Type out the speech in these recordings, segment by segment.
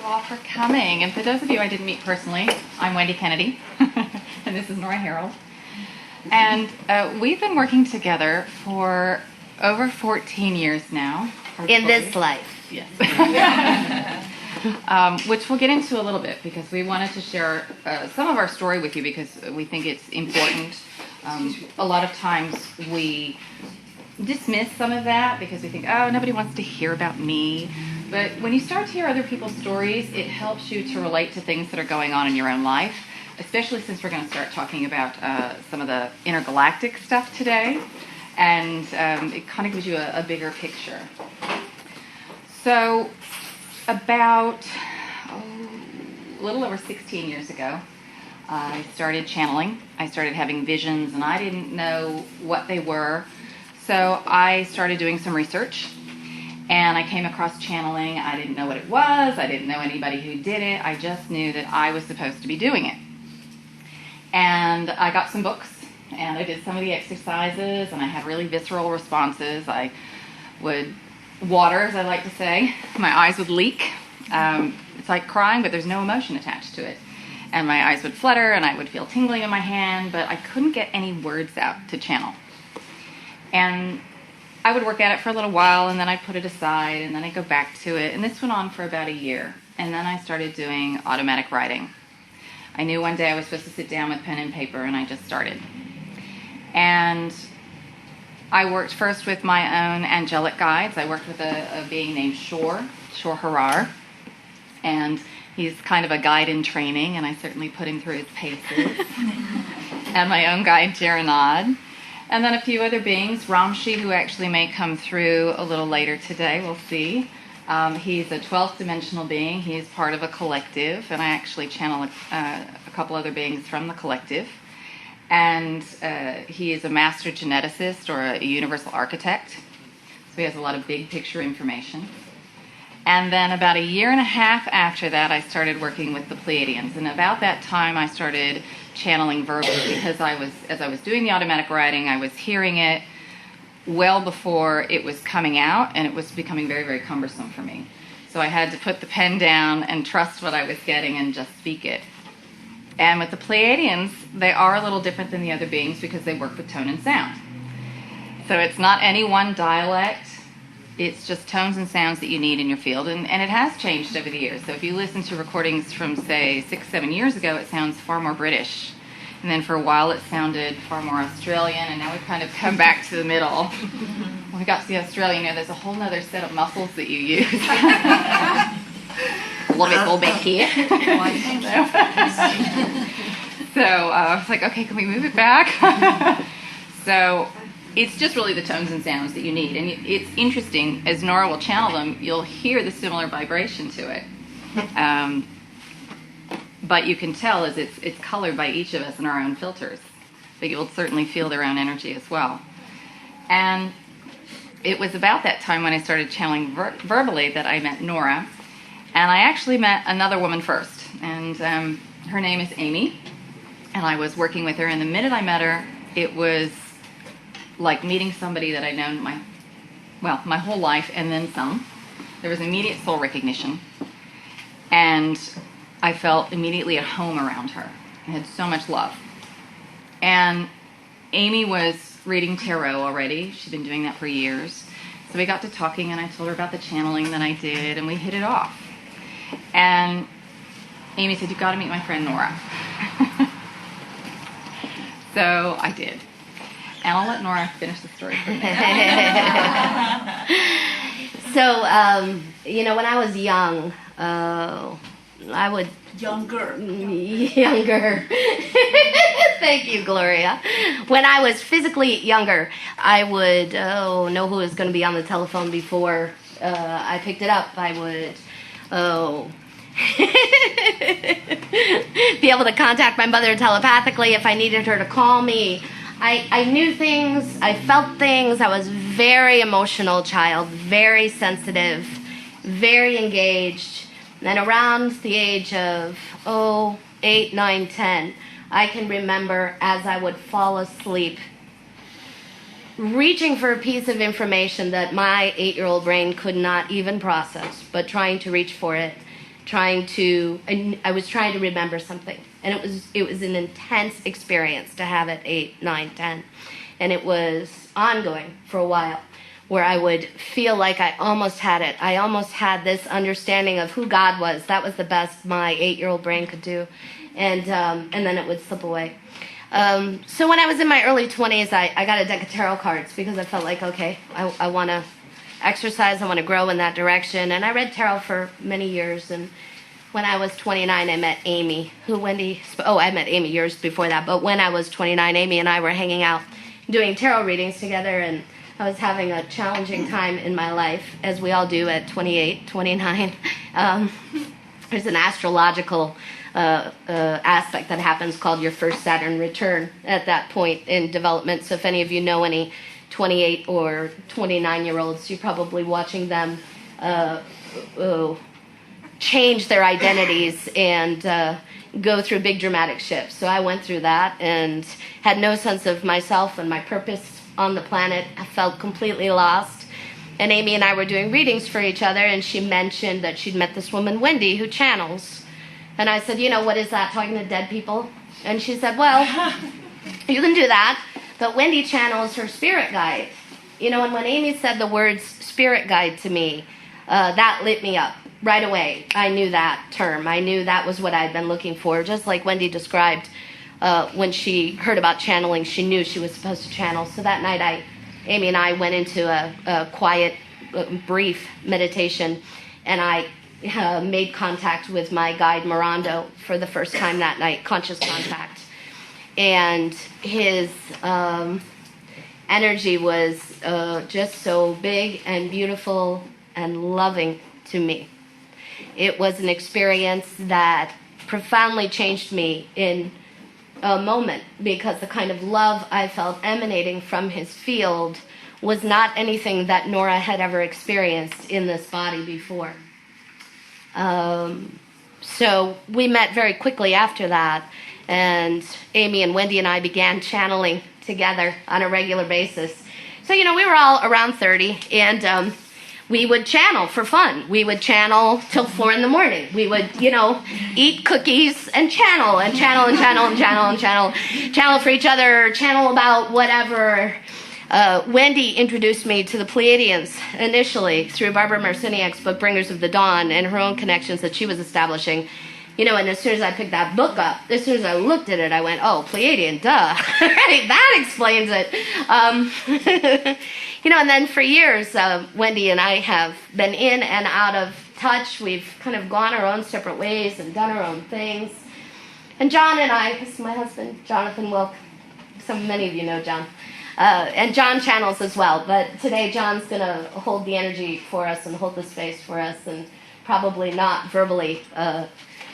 you all for coming. And for those of you I didn't meet personally, I'm Wendy Kennedy, and this is Nora Herold. And we've been working together for over 14 years now. In this life. Yes. Which we'll get into a little bit, because we wanted to share some of our story with you because we think it's important. A lot of times we dismiss some of that because we think, oh, nobody wants to hear about me. But when you start to hear other people's stories, it helps you to relate to things that are going on in your own life, especially since we're going to start talking about some of the intergalactic stuff today. And it kind of gives you a bigger picture. So about a little over 16 years ago, I started channeling. I started having visions, and I didn't know what they were. So I started doing some research, and I came across channeling. I didn't know what it was. I didn't know anybody who did it. I just knew that I was supposed to be doing it. And I got some books, and I did some of the exercises, and I had really visceral responses. I would water, as I like to say. My eyes would leak. It's like crying, but there's no emotion attached to it. And my eyes would flutter, and I would feel tingling in my hand, but I couldn't get any words out to channel. And I would work at it for a little while, and then I'd put it aside, and then I'd go back to it. And this went on for about a year. And then I started doing automatic writing. I knew one day I was supposed to sit down with pen and paper, and I just started. And I worked first with my own angelic guides. I worked with a being named Shor Harar. And he's kind of a guide in training, and I certainly put him through his paces. And my own guide, Jaranad. And then a few other beings, Ramshi, who actually may come through a little later today, we'll see. He's a 12th dimensional being. He is part of a collective, and I actually channel a couple other beings from the collective. And he is a master geneticist or a universal architect, so he has a lot of big picture information. And then about a year and a half after that, I started working with the Pleiadians. And about that time, I started channeling verbally, because as I was doing the automatic writing, I was hearing it well before it was coming out, and it was becoming very, very cumbersome for me. So I had to put the pen down and trust what I was getting and just speak it. And with the Pleiadians, they are a little different than the other beings because they work with tone and sound. So it's not any one dialect. It's just tones and sounds that you need in your field, and it has changed over the years. So if you listen to recordings from, say, 6-7 years ago, it sounds far more British. And then for a while it sounded far more Australian, and now we've kind of come back to the middle. When we got to the Australian, there's a whole other set of muscles that you use. A little bit here. So I was like, okay, can we move it back? So it's just really the tones and sounds that you need. And it's interesting, as Nora will channel them, you'll hear the similar vibration to it. But you can tell as it's colored by each of us in our own filters. But you'll certainly feel their own energy as well. And it was about that time when I started channeling verbally that I met Nora. And I actually met another woman first. And her name is Amy. And I was working with her. And the minute I met her, it was like meeting somebody that I'd known my whole life and then some. There was immediate soul recognition. And I felt immediately at home around her. I had so much love. And Amy was reading tarot already. She'd been doing that for years. So we got to talking, and I told her about the channeling that I did, and we hit it off. And Amy said, "You've got to meet my friend Nora." So I did. And I'll let Nora finish the story for me. So, when I was young, I would... Younger. Thank you, Gloria. When I was physically younger, I would know who was going to be on the telephone before I picked it up. I would be able to contact my mother telepathically if I needed her to call me. I knew things, I felt things. I was a very emotional child, very sensitive, very engaged. And around the age of 8, 9, 10, I can remember as I would fall asleep, reaching for a piece of information that my 8-year-old brain could not even process, but trying to reach for it, I was trying to remember something, and it was an intense experience to have at 8, 9, 10, and it was ongoing for a while, where I would feel like I almost had it. I almost had this understanding of who God was. That was the best my 8-year-old brain could do, and then it would slip away. So when I was in my early 20s, I got a deck of tarot cards because I felt like, okay, I want to exercise, I want to grow in that direction. And I read tarot for many years. And when I was 29, I met Amy, I met Amy years before that. But when I was 29, Amy and I were hanging out doing tarot readings together. And I was having a challenging time in my life, as we all do at 28, 29. There's an astrological aspect that happens called your first Saturn return at that point in development. So if any of you know any 28 or 29-year-olds, you're probably watching them change their identities and go through big dramatic shifts. So I went through that and had no sense of myself and my purpose on the planet. I felt completely lost. And Amy and I were doing readings for each other, and she mentioned that she'd met this woman, Wendy, who channels. And I said, what is that, talking to dead people? And she said, well, you can do that, but Wendy channels her spirit guide. And when Amy said the words spirit guide to me, that lit me up right away. I knew that term. I knew that was what I'd been looking for. Just like Wendy described, when she heard about channeling, she knew she was supposed to channel. So that night, Amy and I went into a quiet, brief meditation, and I made contact with my guide, Mirando, for the first time that night, conscious contact. And his energy was just so big and beautiful and loving to me. It was an experience that profoundly changed me in a moment, because the kind of love I felt emanating from his field was not anything that Nora had ever experienced in this body before. So we met very quickly after that, and Amy and Wendy and I began channeling together on a regular basis. So, we were all around 30, and we would channel for fun. We would channel till 4 in the morning. We would, eat cookies and channel and channel and channel and channel and channel, channel for each other, channel about whatever. Wendy introduced me to the Pleiadians initially through Barbara Marciniak's book, Bringers of the Dawn, and her own connections that she was establishing. And as soon as I picked that book up, as soon as I looked at it, I went, oh, Pleiadian, duh. Right, that explains it. And then for years, Wendy and I have been in and out of touch. We've kind of gone our own separate ways and done our own things. And John and I, this is my husband, Jonathan Wilk. Many of you know John. And John channels as well, but today John's going to hold the energy for us and hold the space for us, and probably not verbally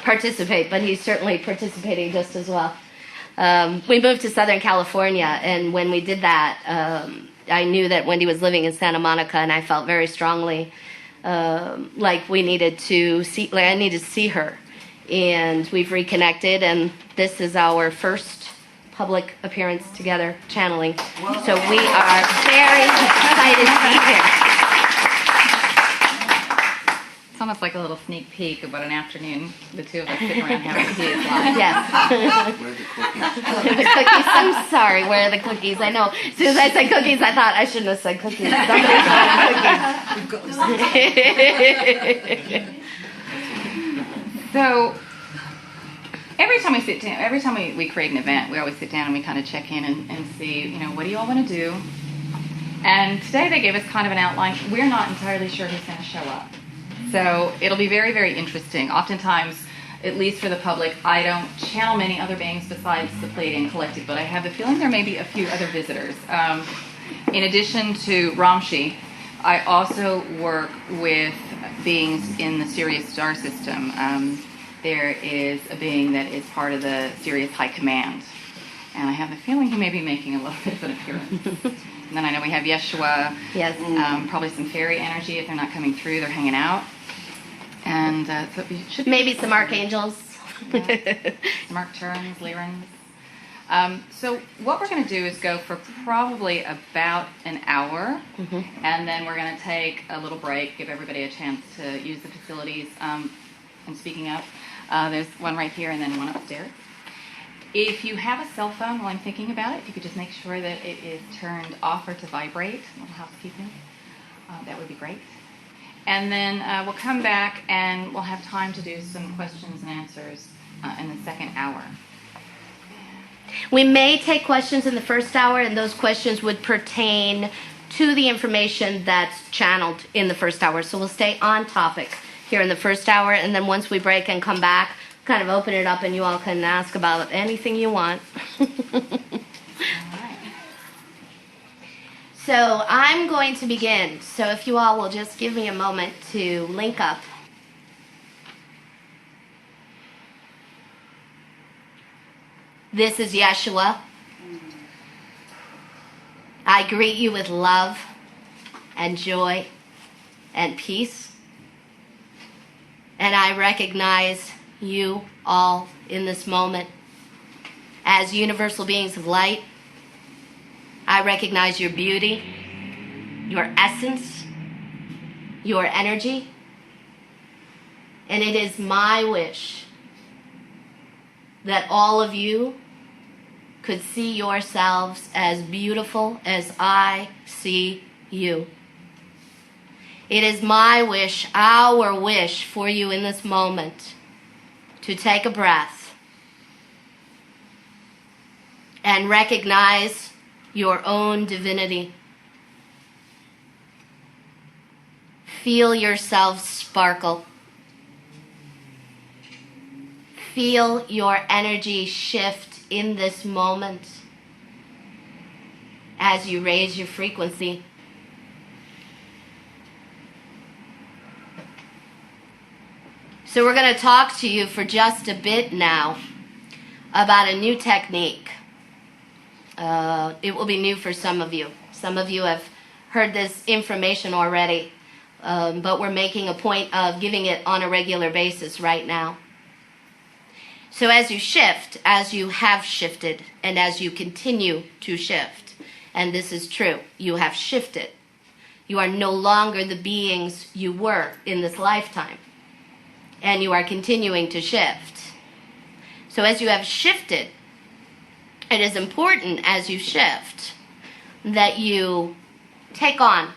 participate, but he's certainly participating just as well. We moved to Southern California, and when we did that, I knew that Wendy was living in Santa Monica, and I felt very strongly like I needed to see her. And we've reconnected, and this is our first public appearance together, channeling. Whoa. So we are very excited to be here. It's almost like a little sneak peek of what an afternoon the two of us sitting around having tea is like. Yes. Where are the cookies? The cookies. I'm sorry. Where are the cookies? I know. As soon as I said cookies, I thought I shouldn't have said cookies. So every time we sit down, every time we create an event, we always sit down and we kind of check in and see, what do you all want to do? And today they gave us kind of an outline. We're not entirely sure who's going to show up. So it'll be very, very interesting. Oftentimes, at least for the public, I don't channel many other beings besides the Pleiadian Collective, but I have the feeling there may be a few other visitors. In addition to Ramshi, I also work with beings in the Sirius star system. There is a being that is part of the Sirius High Command, and I have the feeling he may be making a little bit of an appearance. And then I know we have Yeshua, yes. Probably some fairy energy. If they're not coming through, they're hanging out. And so we should maybe some archangels. Yeah. Some Arcturans, Lyrans. So what we're going to do is go for probably about an hour, and then we're going to take a little break, give everybody a chance to use the facilities. and speaking up. There's one right here and then one upstairs. If you have a cell phone while I'm thinking about it, if you could just make sure that it is turned off or to vibrate, a little housekeeping, that would be great. And then we'll come back and we'll have time to do some questions and answers in the second hour. We may take questions in the first hour, and those questions would pertain to the information that's channeled in the first hour. So we'll stay on topic here in the first hour, and then once we break and come back, kind of open it up and you all can ask about anything you want. All right. So I'm going to begin. So if you all will just give me a moment to link up. This is Yeshua. I greet you with love and joy and peace. And I recognize you all in this moment as universal beings of light. I recognize your beauty, your essence, your energy. And it is my wish that all of you could see yourselves as beautiful as I see you. It is my wish, our wish for you in this moment to take a breath and recognize your own divinity. Feel yourself sparkle. Feel your energy shift in this moment as you raise your frequency. So we're going to talk to you for just a bit now about a new technique. It will be new for some of you. Some of you have heard this information already, but we're making a point of giving it on a regular basis right now. So as you shift, as you have shifted, and as you continue to shift, and this is true, you have shifted. You are no longer the beings you were in this lifetime, and you are continuing to shift. So as you have shifted, it is important as you shift that you take on,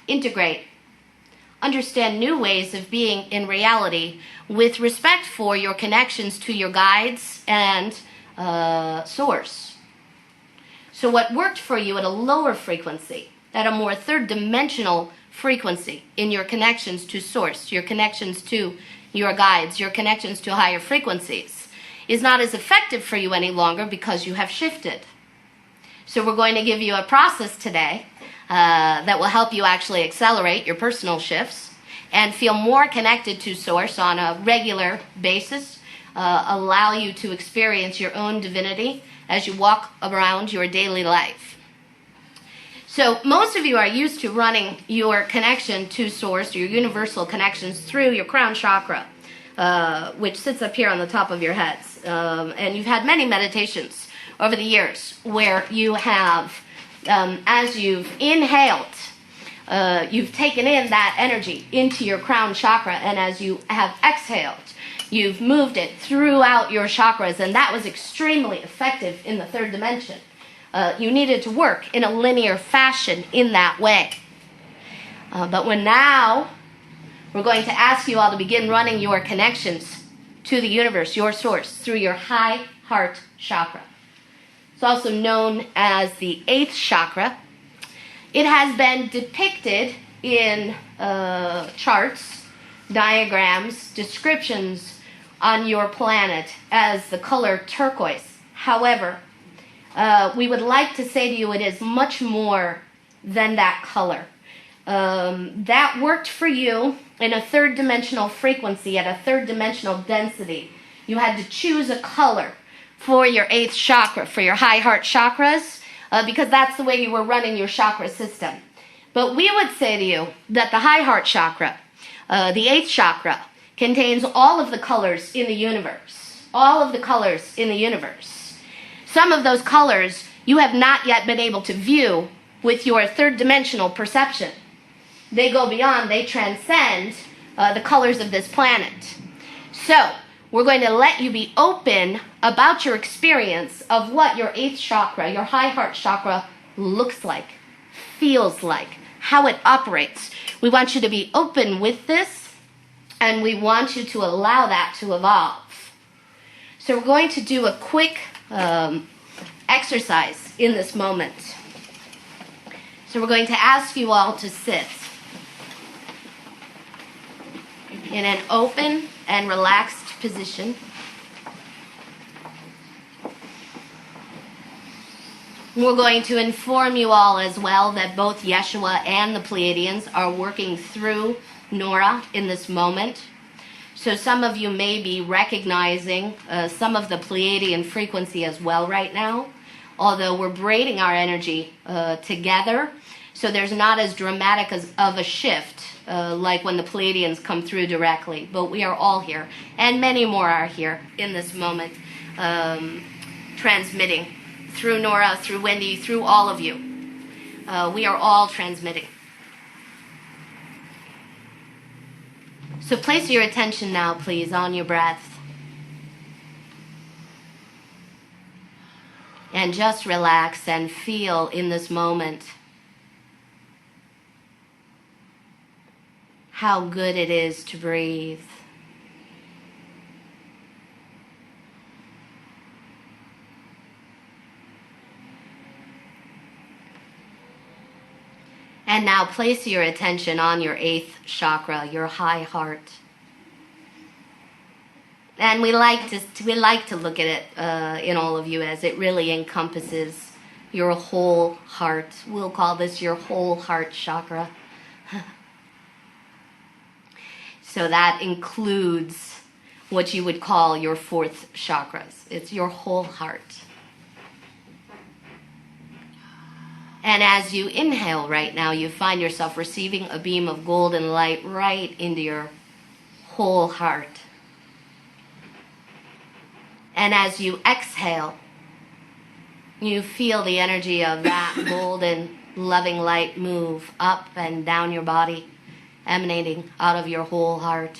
integrate, understand new ways of being in reality with respect for your connections to your guides and source. So what worked for you at a lower frequency, at a more third-dimensional frequency in your connections to source, your connections to your guides, your connections to higher frequencies, is not as effective for you any longer because you have shifted. So we're going to give you a process today that will help you actually accelerate your personal shifts and feel more connected to Source on a regular basis, allow you to experience your own divinity as you walk around your daily life. So most of you are used to running your connection to Source, your universal connections, through your crown chakra, which sits up here on the top of your heads. And you've had many meditations over the years where you have, as you've inhaled, you've taken in that energy into your crown chakra, and as you have exhaled, you've moved it throughout your chakras, and that was extremely effective in the third dimension. You needed to work in a linear fashion in that way. But now, we're going to ask you all to begin running your connections to the universe, your source, through your high heart chakra. It's also known as the 8th chakra. It has been depicted in charts, diagrams, descriptions on your planet as the color turquoise. However, we would like to say to you it is much more than that color. That worked for you in a third-dimensional frequency, at a third-dimensional density. You had to choose a color for your 8th chakra, for your high heart chakras, because that's the way you were running your chakra system. But we would say to you that the high heart chakra, the 8th chakra, contains all of the colors in the universe. All of the colors in the universe. Some of those colors you have not yet been able to view with your third-dimensional perception. They go beyond, they transcend the colors of this planet. So, we're going to let you be open about your experience of what your 8th chakra, your high heart chakra, looks like, feels like, how it operates. We want you to be open with this, and we want you to allow that to evolve. So we're going to do a quick exercise in this moment. So we're going to ask you all to sit in an open and relaxed position. We're going to inform you all as well that both Yeshua and the Pleiadians are working through Nora in this moment. So some of you may be recognizing some of the Pleiadian frequency as well right now, although we're braiding our energy together, so there's not as dramatic of a shift like when the Pleiadians come through directly. But we are all here, and many more are here in this moment, transmitting through Nora, through Wendy, through all of you. We are all transmitting. So place your attention now, please, on your breath. And just relax and feel in this moment how good it is to breathe. And now place your attention on your 8th chakra, your high heart. And we like to look at it in all of you as it really encompasses your whole heart. We'll call this your whole heart chakra. So that includes what you would call your 4th chakras. It's your whole heart. And as you inhale right now, you find yourself receiving a beam of golden light right into your whole heart. And as you exhale, you feel the energy of that golden, loving light move up and down your body, emanating out of your whole heart,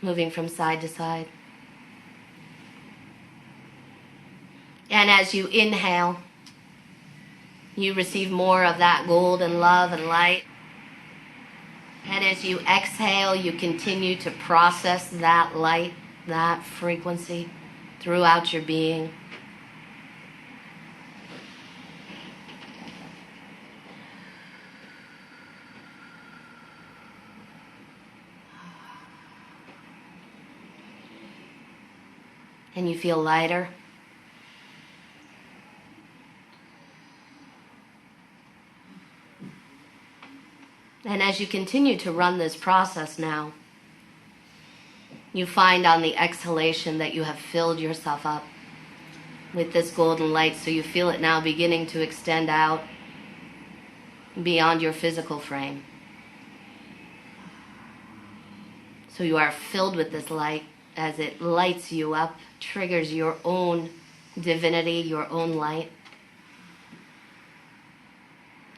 moving from side to side. And as you inhale, you receive more of that golden love and light. And as you exhale, you continue to process that light, that frequency throughout your being. And you feel lighter. And as you continue to run this process now, you find on the exhalation that you have filled yourself up with this golden light, so you feel it now beginning to extend out beyond your physical frame. So you are filled with this light as it lights you up, triggers your own divinity, your own light.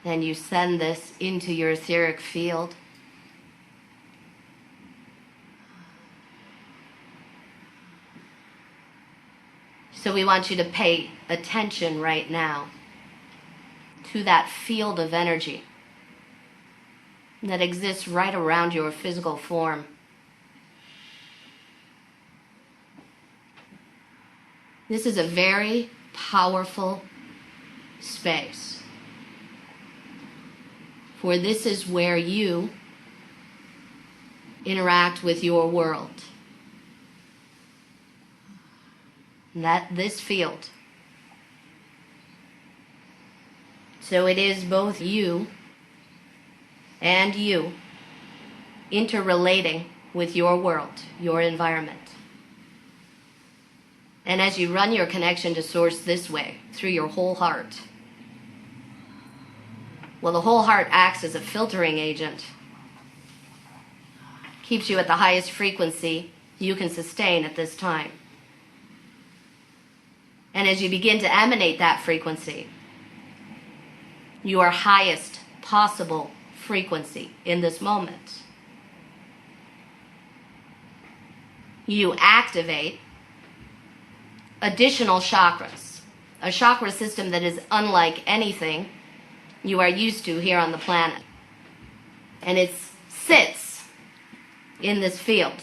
And you send this into your etheric field. So we want you to pay attention right now to that field of energy that exists right around your physical form. This is a very powerful space. For this is where you interact with your world. This field. So it is both you and you interrelating with your world, your environment. And as you run your connection to Source this way, through your whole heart, well, the whole heart acts as a filtering agent, keeps you at the highest frequency you can sustain at this time. And as you begin to emanate that frequency, your highest possible frequency in this moment, you activate additional chakras, a chakra system that is unlike anything you are used to here on the planet. And it sits in this field.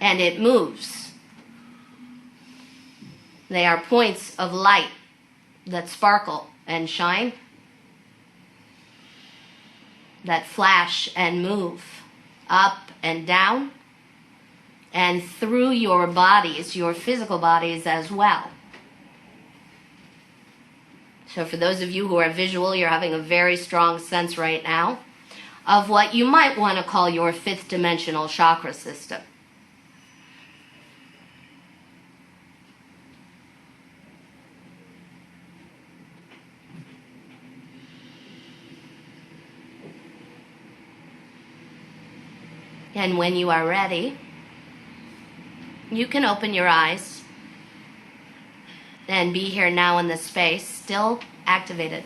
And it moves. They are points of light that sparkle and shine, that flash and move up and down, and through your bodies, your physical bodies as well. So for those of you who are visual, you're having a very strong sense right now of what you might want to call your fifth dimensional chakra system. And when you are ready, you can open your eyes and be here now in this space, still activated,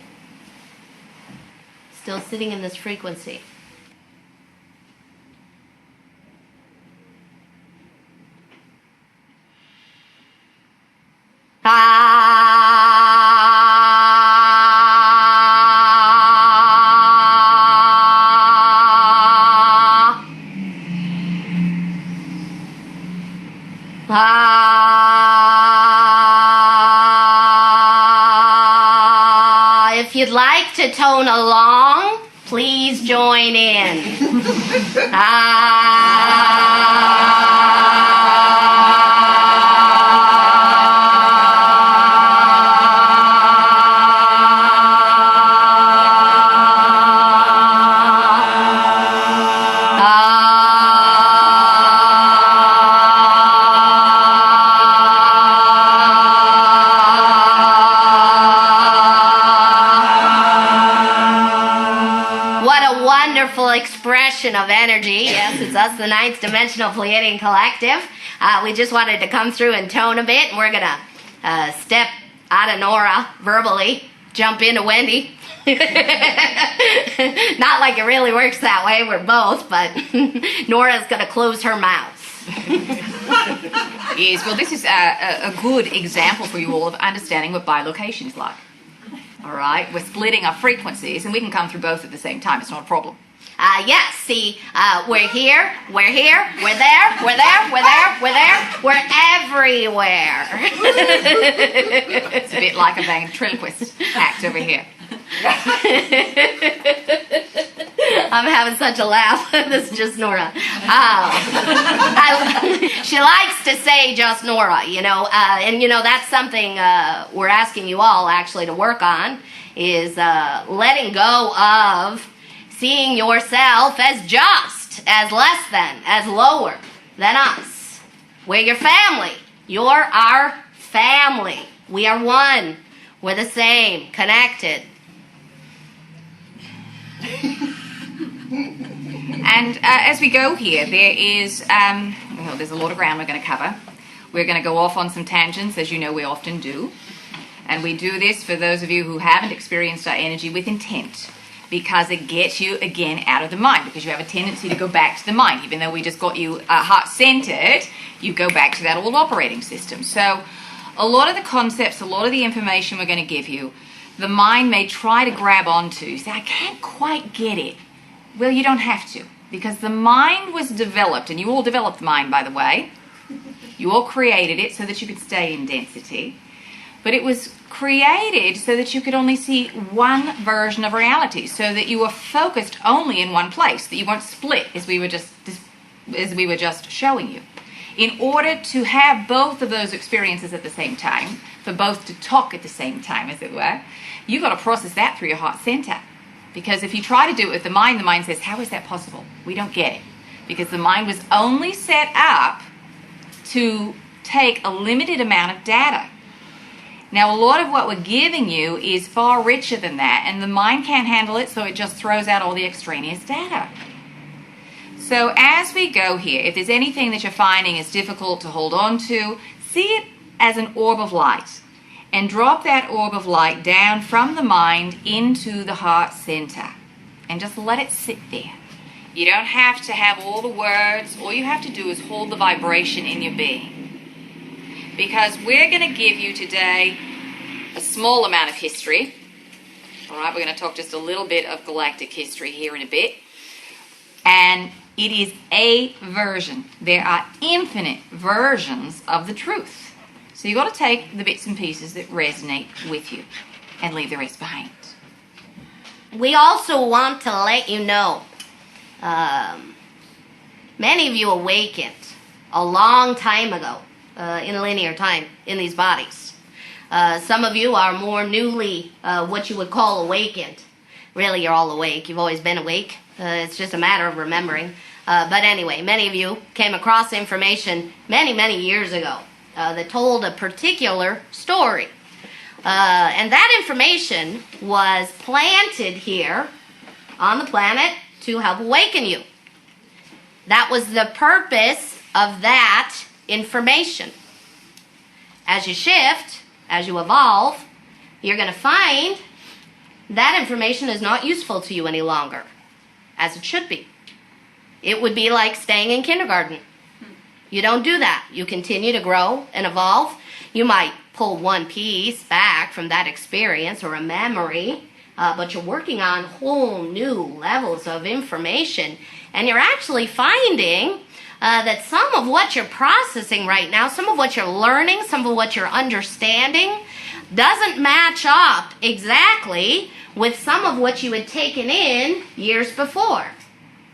still sitting in this frequency. If you'd like to tone along, please join in. Expression of energy. Yes, it's us, the ninth Dimensional Pleiadian Collective. We just wanted to come through and tone a bit, and we're gonna step out of Nora verbally, jump into Wendy. Not like it really works that way, we're both, but Nora's gonna close her mouth. Yes, well, this is a good example for you all of understanding what bilocation is like. All right, we're splitting our frequencies, and we can come through both at the same time. It's not a problem. Yes, see, we're here, we're there, we're there, we're there, we're everywhere. It's a bit like a ventriloquist act over here. I'm having such a laugh. This is just Nora. She likes to say just Nora, you know, and you know, that's something we're asking you all actually to work on, is letting go of seeing yourself as just, as less than, as lower than us. We're your family. You're our family. We are one. We're the same, connected. And as we go here, there is, well, there's a lot of ground we're going to cover. We're going to go off on some tangents, as you know we often do. And we do this for those of you who haven't experienced our energy with intent, because it gets you, again, out of the mind, because you have a tendency to go back to the mind. Even though we just got you heart-centered, you go back to that old operating system. So a lot of the concepts, a lot of the information we're going to give you, the mind may try to grab onto. You say, I can't quite get it. Well, you don't have to, because the mind was developed, and you all developed the mind, by the way. You all created it so that you could stay in density. But it was created so that you could only see one version of reality, so that you were focused only in one place, that you weren't split, as we were just showing you. In order to have both of those experiences at the same time, for both to talk at the same time, as it were, you've got to process that through your heart center. Because if you try to do it with the mind says, how is that possible? We don't get it. Because the mind was only set up to take a limited amount of data. Now, a lot of what we're giving you is far richer than that, and the mind can't handle it, so it just throws out all the extraneous data. So as we go here, if there's anything that you're finding is difficult to hold on to, see it as an orb of light, and drop that orb of light down from the mind into the heart center, and just let it sit there. You don't have to have all the words. All you have to do is hold the vibration in your being. Because we're going to give you today a small amount of history. All right, we're going to talk just a little bit of galactic history here in a bit. And it is a version. There are infinite versions of the truth. So you've got to take the bits and pieces that resonate with you and leave the rest behind. We also want to let you know, many of you awakened a long time ago in linear time in these bodies. Some of you are more newly what you would call awakened. Really, you're all awake. You've always been awake. It's just a matter of remembering. But anyway, many of you came across information many, many years ago that told a particular story. And that information was planted here on the planet to help awaken you. That was the purpose of that information. As you shift, as you evolve, you're going to find that information is not useful to you any longer, as it should be. It would be like staying in kindergarten. You don't do that. You continue to grow and evolve. You might pull one piece back from that experience or a memory, but you're working on whole new levels of information, and you're actually finding that some of what you're processing right now, some of what you're learning, some of what you're understanding, doesn't match up exactly with some of what you had taken in years before.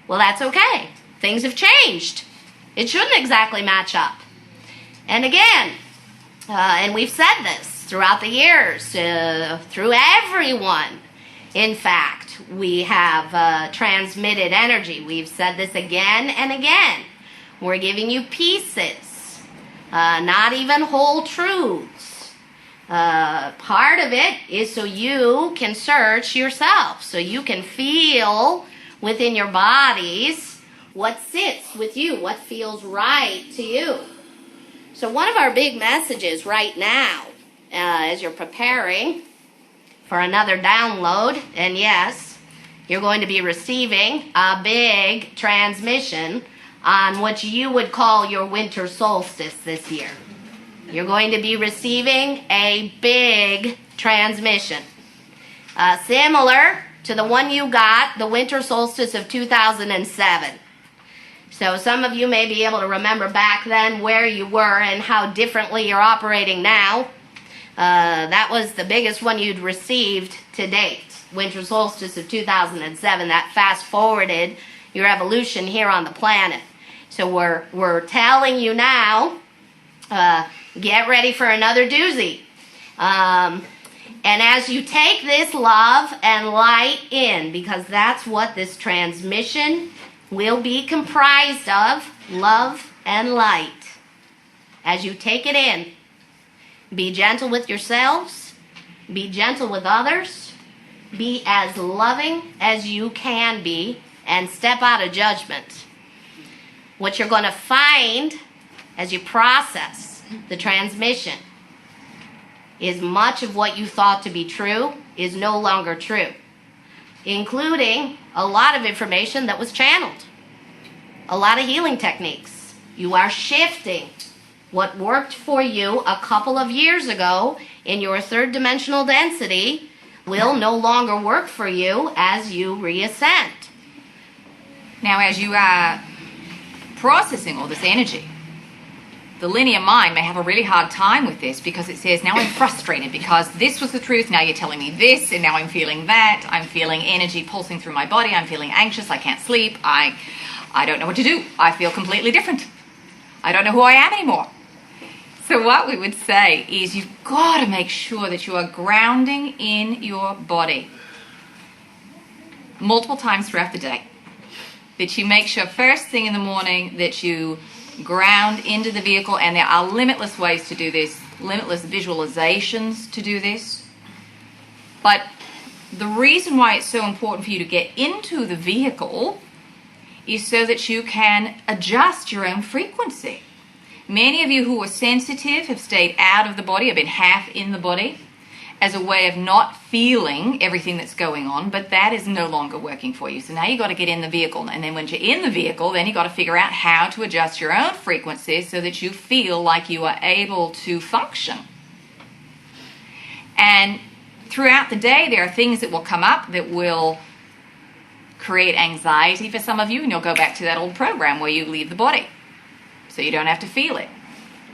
Well, that's okay. Things have changed. It shouldn't exactly match up. And again, and we've said this throughout the years, through everyone. In fact, we have transmitted energy. We've said this again and again. We're giving you pieces, not even whole truths. Part of it is so you can search yourself, so you can feel within your bodies what sits with you, what feels right to you. So one of our big messages right now, as you're preparing for another download, and yes, you're going to be receiving a big transmission on what you would call your winter solstice this year. You're going to be receiving a big transmission, similar to the one you got, the winter solstice of 2007. So some of you may be able to remember back then where you were and how differently you're operating now. That was the biggest one you'd received to date, winter solstice of 2007. That fast-forwarded your evolution here on the planet. So we're telling you now, get ready for another doozy. And as you take this love and light in, because that's what this transmission will be comprised of, love and light. As you take it in, be gentle with yourselves, be gentle with others, be as loving as you can be, and step out of judgment. What you're going to find as you process the transmission is much of what you thought to be true is no longer true, including a lot of information that was channeled, a lot of healing techniques. You are shifting. What worked for you a couple of years ago in your third dimensional density will no longer work for you as you reascend. Now, as you are processing all this energy, the linear mind may have a really hard time with this because it says, now I'm frustrated because this was the truth, now you're telling me this, and now I'm feeling that. I'm feeling energy pulsing through my body. I'm feeling anxious. I can't sleep. I don't know what to do. I feel completely different. I don't know who I am anymore. So what we would say is you've got to make sure that you are grounding in your body multiple times throughout the day. That you make sure first thing in the morning that you ground into the vehicle, and there are limitless ways to do this, limitless visualizations to do this. But the reason why it's so important for you to get into the vehicle is so that you can adjust your own frequency. Many of you who are sensitive have stayed out of the body, have been half in the body, as a way of not feeling everything that's going on, but that is no longer working for you. So now you've got to get in the vehicle. And then when you're in the vehicle, then you've got to figure out how to adjust your own frequencies so that you feel like you are able to function. And throughout the day, there are things that will come up that will create anxiety for some of you, and you'll go back to that old program where you leave the body so you don't have to feel it.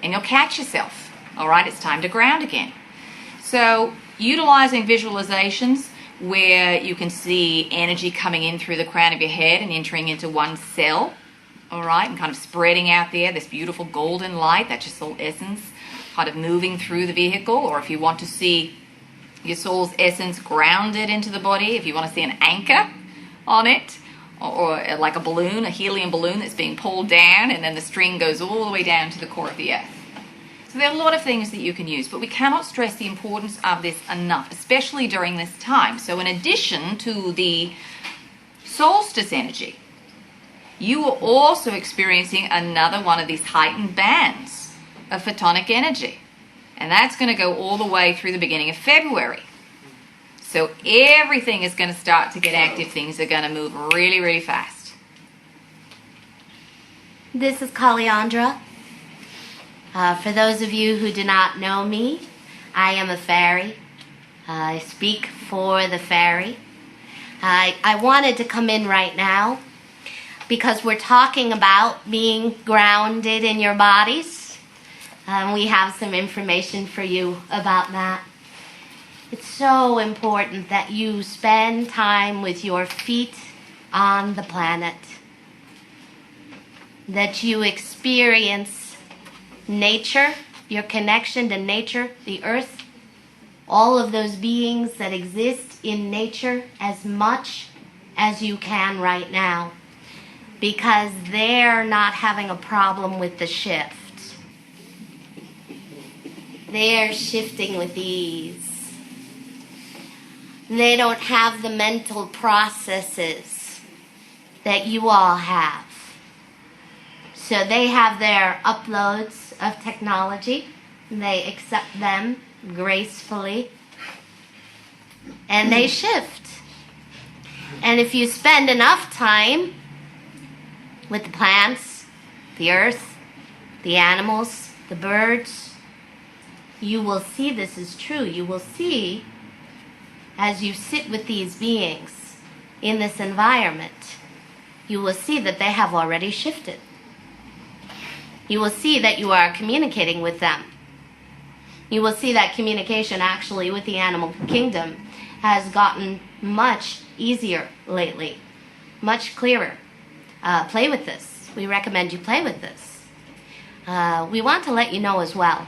And you'll catch yourself. All right, it's time to ground again. So utilizing visualizations where you can see energy coming in through the crown of your head and entering into one cell, all right, and kind of spreading out there, this beautiful golden light, that's your soul essence, kind of moving through the vehicle. Or if you want to see your soul's essence grounded into the body, if you want to see an anchor on it, or like a balloon, a helium balloon that's being pulled down, and then the string goes all the way down to the core of the earth. So there are a lot of things that you can use, but we cannot stress the importance of this enough, especially during this time. So in addition to the solstice energy, you are also experiencing another one of these heightened bands of photonic energy. And that's going to go all the way through the beginning of February. So everything is going to start to get active. Things are going to move really, really fast. This is Kalyandra. For those of you who do not know me, I am a fairy. I speak for the fairy. I wanted to come in right now because we're talking about being grounded in your bodies. We have some information for you about that. It's so important that you spend time with your feet on the planet, that you experience nature, your connection to nature, the earth, all of those beings that exist in nature as much as you can right now, because they're not having a problem with the shift. They're shifting with ease. They don't have the mental processes that you all have. So they have their uploads of technology. They accept them gracefully. And they shift. And if you spend enough time with the plants, the earth, the animals, the birds, you will see this is true. You will see, as you sit with these beings in this environment, you will see that they have already shifted. You will see that you are communicating with them. You will see that communication actually with the animal kingdom has gotten much easier lately, much clearer. Play with this. We recommend you play with this. We want to let you know as well,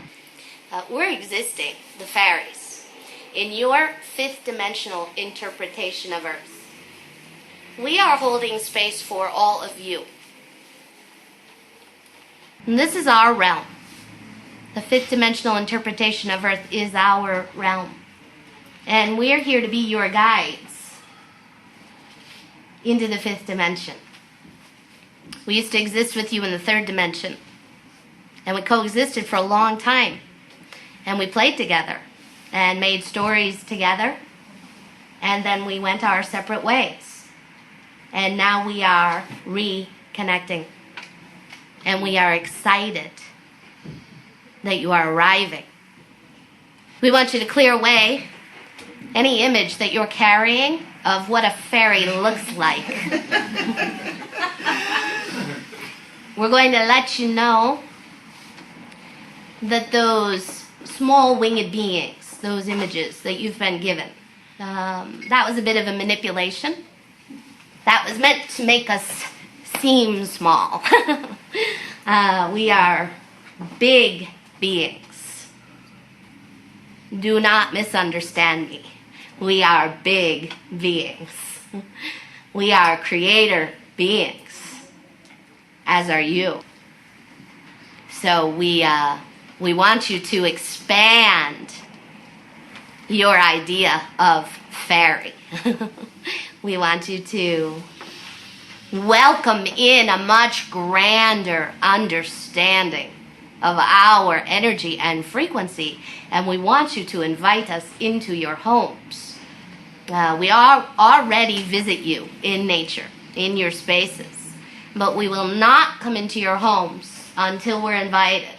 we're existing, the fairies, in your fifth dimensional interpretation of Earth. We are holding space for all of you. And this is our realm. The fifth dimensional interpretation of Earth is our realm. And we're here to be your guides into the fifth dimension. We used to exist with you in the third dimension. And we coexisted for a long time. And we played together and made stories together. And then we went our separate ways. And now we are reconnecting. And we are excited that you are arriving. We want you to clear away any image that you're carrying of what a fairy looks like. We're going to let you know that those small winged beings, those images that you've been given, that was a bit of a manipulation. That was meant to make us seem small. We are big beings. Do not misunderstand me. We are big beings. We are creator beings, as are you. So we want you to expand your idea of fairy. We want you to welcome in a much grander understanding of our energy and frequency, and we want you to invite us into your homes. We already visit you in nature, in your spaces, but we will not come into your homes until we're invited.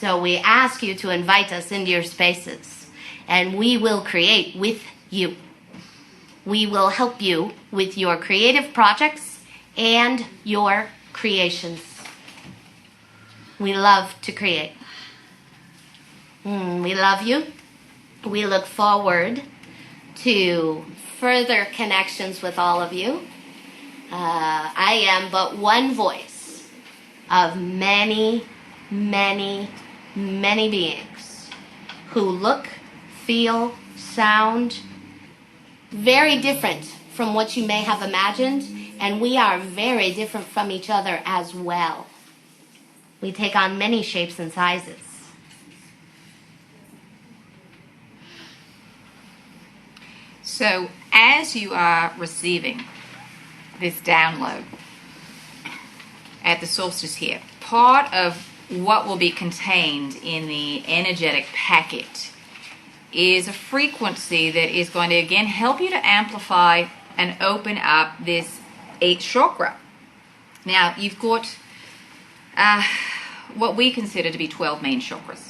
So we ask you to invite us into your spaces, and we will create with you. We will help you with your creative projects and your creations. We love to create. We love you. We look forward to further connections with all of you. I am but one voice of many, many, many beings who look, feel, sound very different from what you may have imagined, and we are very different from each other as well. We take on many shapes and sizes. So as you are receiving this download at the solstice here, part of what will be contained in the energetic packet is a frequency that is going to again help you to amplify and open up this 8th chakra. Now you've got what we consider to be 12 main chakras.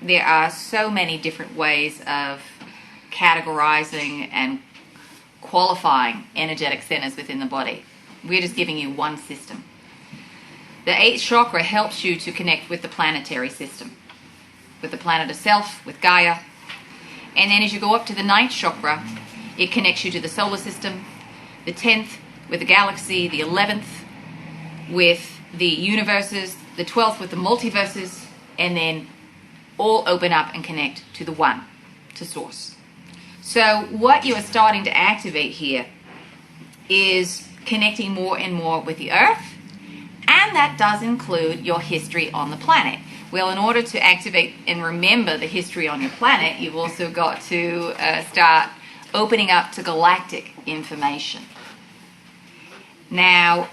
There are so many different ways of categorizing and qualifying energetic centers within the body. We're just giving you one system. The 8th chakra helps you to connect with the planetary system, with the planet itself, with Gaia. And then as you go up to the 9th chakra, it connects you to the solar system, the 10th with the galaxy, the 11th with the universes, the 12th with the multiverses, and then all open up and connect to the one, to source. So what you are starting to activate here is connecting more and more with the earth, and that does include your history on the planet. Well, in order to activate and remember the history on your planet, you've also got to start opening up to galactic information. Now,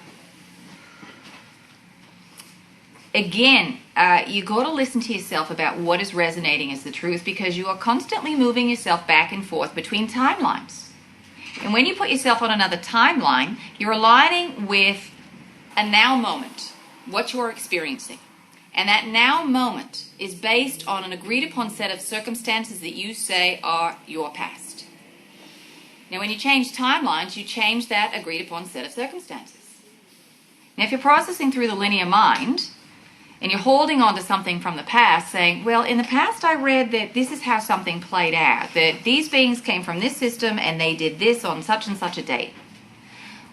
again, you got to listen to yourself about what is resonating as the truth, because you are constantly moving yourself back and forth between timelines. And when you put yourself on another timeline, you're aligning with a now moment, what you're experiencing. And that now moment is based on an agreed upon set of circumstances that you say are your past. Now, when you change timelines, you change that agreed upon set of circumstances. Now, if you're processing through the linear mind, and you're holding on to something from the past, saying, well, in the past I read that this is how something played out, that these beings came from this system and they did this on such and such a date.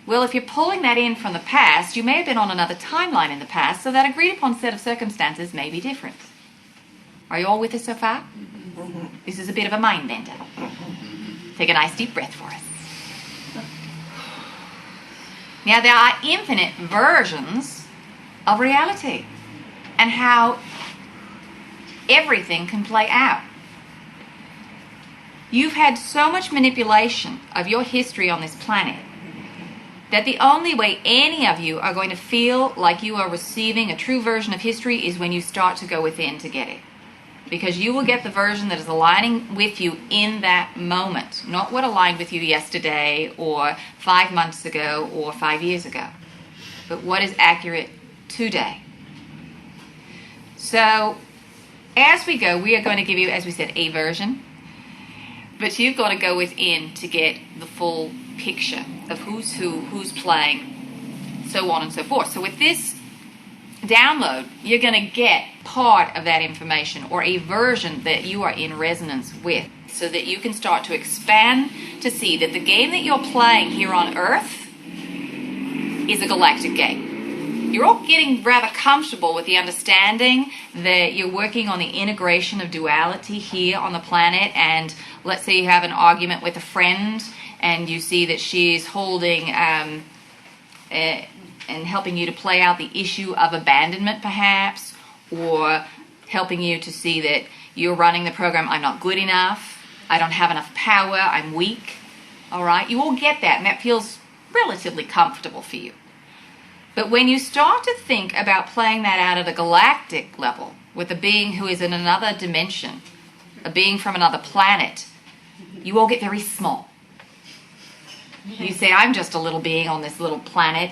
Well, if you're pulling that in from the past, you may have been on another timeline in the past, so that agreed upon set of circumstances may be different. Are you all with us so far? Mm-hmm. This is a bit of a mind bender. Take a nice deep breath for us. Now, there are infinite versions of reality and how everything can play out. You've had so much manipulation of your history on this planet that the only way any of you are going to feel like you are receiving a true version of history is when you start to go within to get it. Because you will get the version that is aligning with you in that moment, not what aligned with you yesterday or 5 months ago or 5 years ago, but what is accurate today. So as we go, we are going to give you, as we said, a version, but you've got to go within to get the full picture of who's who, who's playing, so on and so forth. So with this download, you're going to get part of that information or a version that you are in resonance with, so that you can start to expand to see that the game that you're playing here on Earth is a galactic game. You're all getting rather comfortable with the understanding that you're working on the integration of duality here on the planet, and let's say you have an argument with a friend and you see that she's holding and helping you to play out the issue of abandonment perhaps, or helping you to see that you're running the program, I'm not good enough, I don't have enough power, I'm weak. All right, you all get that, and that feels relatively comfortable for you. But when you start to think about playing that out at a galactic level with a being who is in another dimension, a being from another planet, you all get very small. You say, I'm just a little being on this little planet.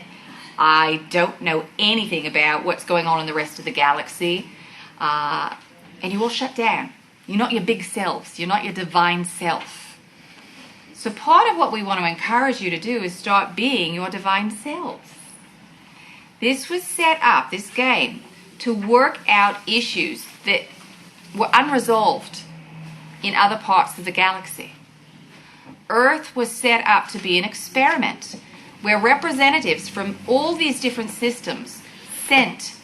I don't know anything about what's going on in the rest of the galaxy. And you all shut down. You're not your big selves. You're not your divine self. So part of what we want to encourage you to do is start being your divine selves. This was set up, this game, to work out issues that were unresolved in other parts of the galaxy. Earth was set up to be an experiment where representatives from all these different systems sent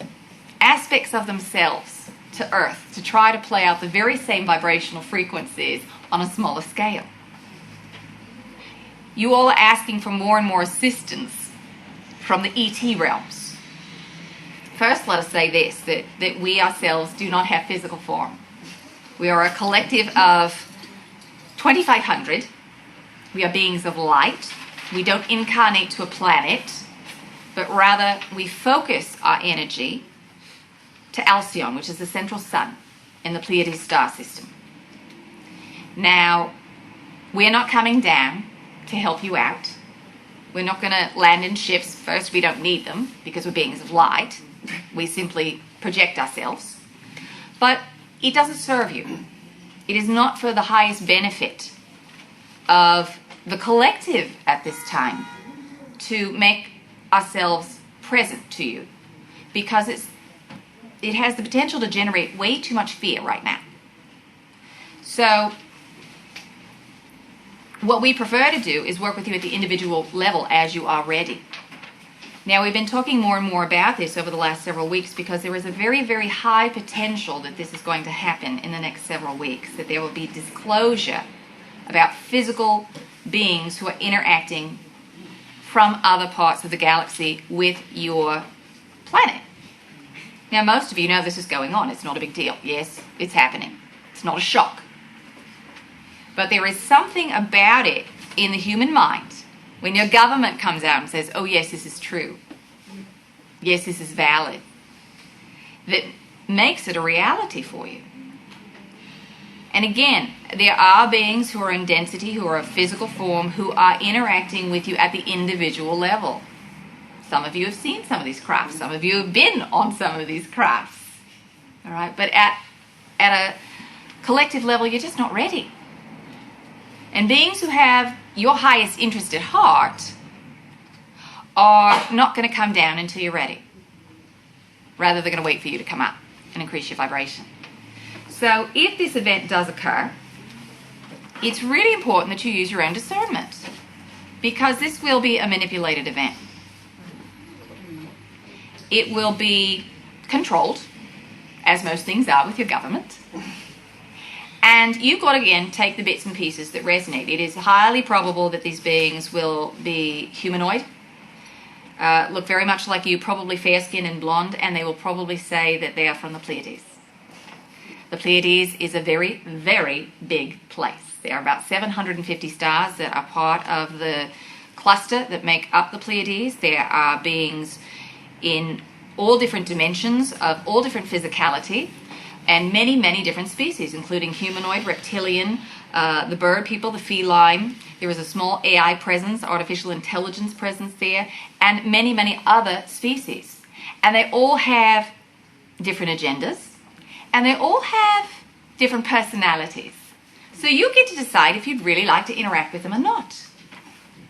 aspects of themselves to Earth to try to play out the very same vibrational frequencies on a smaller scale. You all are asking for more and more assistance from the ET realms. First, let us say this, that we ourselves do not have physical form. We are a collective of 2,500. We are beings of light. We don't incarnate to a planet, but rather we focus our energy to Alcyone, which is the central sun in the Pleiades star system. Now, we're not coming down to help you out. We're not going to land in ships. First, we don't need them because we're beings of light. We simply project ourselves. But it doesn't serve you. It is not for the highest benefit of the collective at this time to make ourselves present to you, because it has the potential to generate way too much fear right now. So what we prefer to do is work with you at the individual level as you are ready. Now, we've been talking more and more about this over the last several weeks because there is a very, very high potential that this is going to happen in the next several weeks, that there will be disclosure about physical beings who are interacting from other parts of the galaxy with your planet. Now, most of you know this is going on. It's not a big deal. Yes, it's happening. It's not a shock. But there is something about it in the human mind when your government comes out and says, oh, yes, this is true. Yes, this is valid. That makes it a reality for you. And again, there are beings who are in density, who are of physical form, who are interacting with you at the individual level. Some of you have seen some of these crafts. Some of you have been on some of these crafts. All right? But at a collective level, you're just not ready. And beings who have your highest interest at heart are not going to come down until you're ready. Rather, they're going to wait for you to come up and increase your vibration. So if this event does occur, it's really important that you use your own discernment, because this will be a manipulated event. It will be controlled, as most things are with your government. And you've got to, again, take the bits and pieces that resonate. It is highly probable that these beings will be humanoid, look very much like you, probably fair-skinned and blonde, and they will probably say that they are from the Pleiades. The Pleiades is a very, very big place. There are about 750 stars that are part of the cluster that make up the Pleiades. There are beings in all different dimensions of all different physicality, and many, many different species, including humanoid, reptilian, the bird people, the feline. There is a small AI presence, artificial intelligence presence there, and many, many other species. And they all have different agendas, and they all have different personalities. So you get to decide if you'd really like to interact with them or not.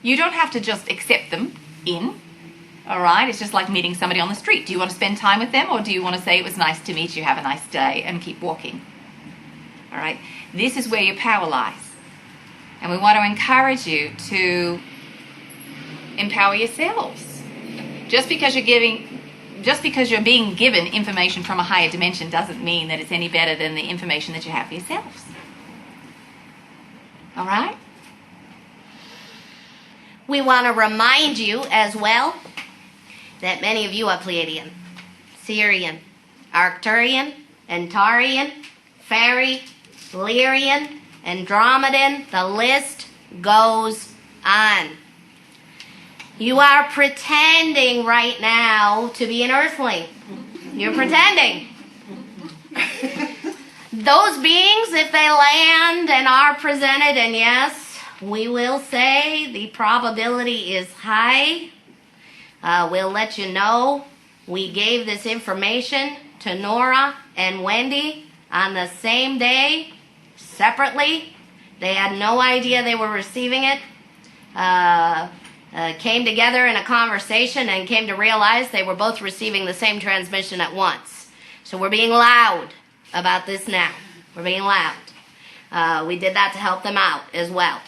You don't have to just accept them in. All right, it's just like meeting somebody on the street. Do you want to spend time with them, or do you want to say it was nice to meet you, have a nice day, and keep walking? All right, this is where your power lies. And we want to encourage you to empower yourselves. Just because you're being given information from a higher dimension doesn't mean that it's any better than the information that you have for yourselves. All right? We want to remind you as well that many of you are Pleiadian, Sirian, Arcturian, Antarian, Fairy, Lyrian, Andromedan. The list goes on. You are pretending right now to be an earthling. You're pretending. Those beings, if they land and are presented, and yes, we will say the probability is high, we'll let you know. We gave this information to Nora and Wendy on the same day, separately. They had no idea they were receiving it. Came together in a conversation and came to realize they were both receiving the same transmission at once. So we're being loud about this now. We're being loud. We did that to help them out as well.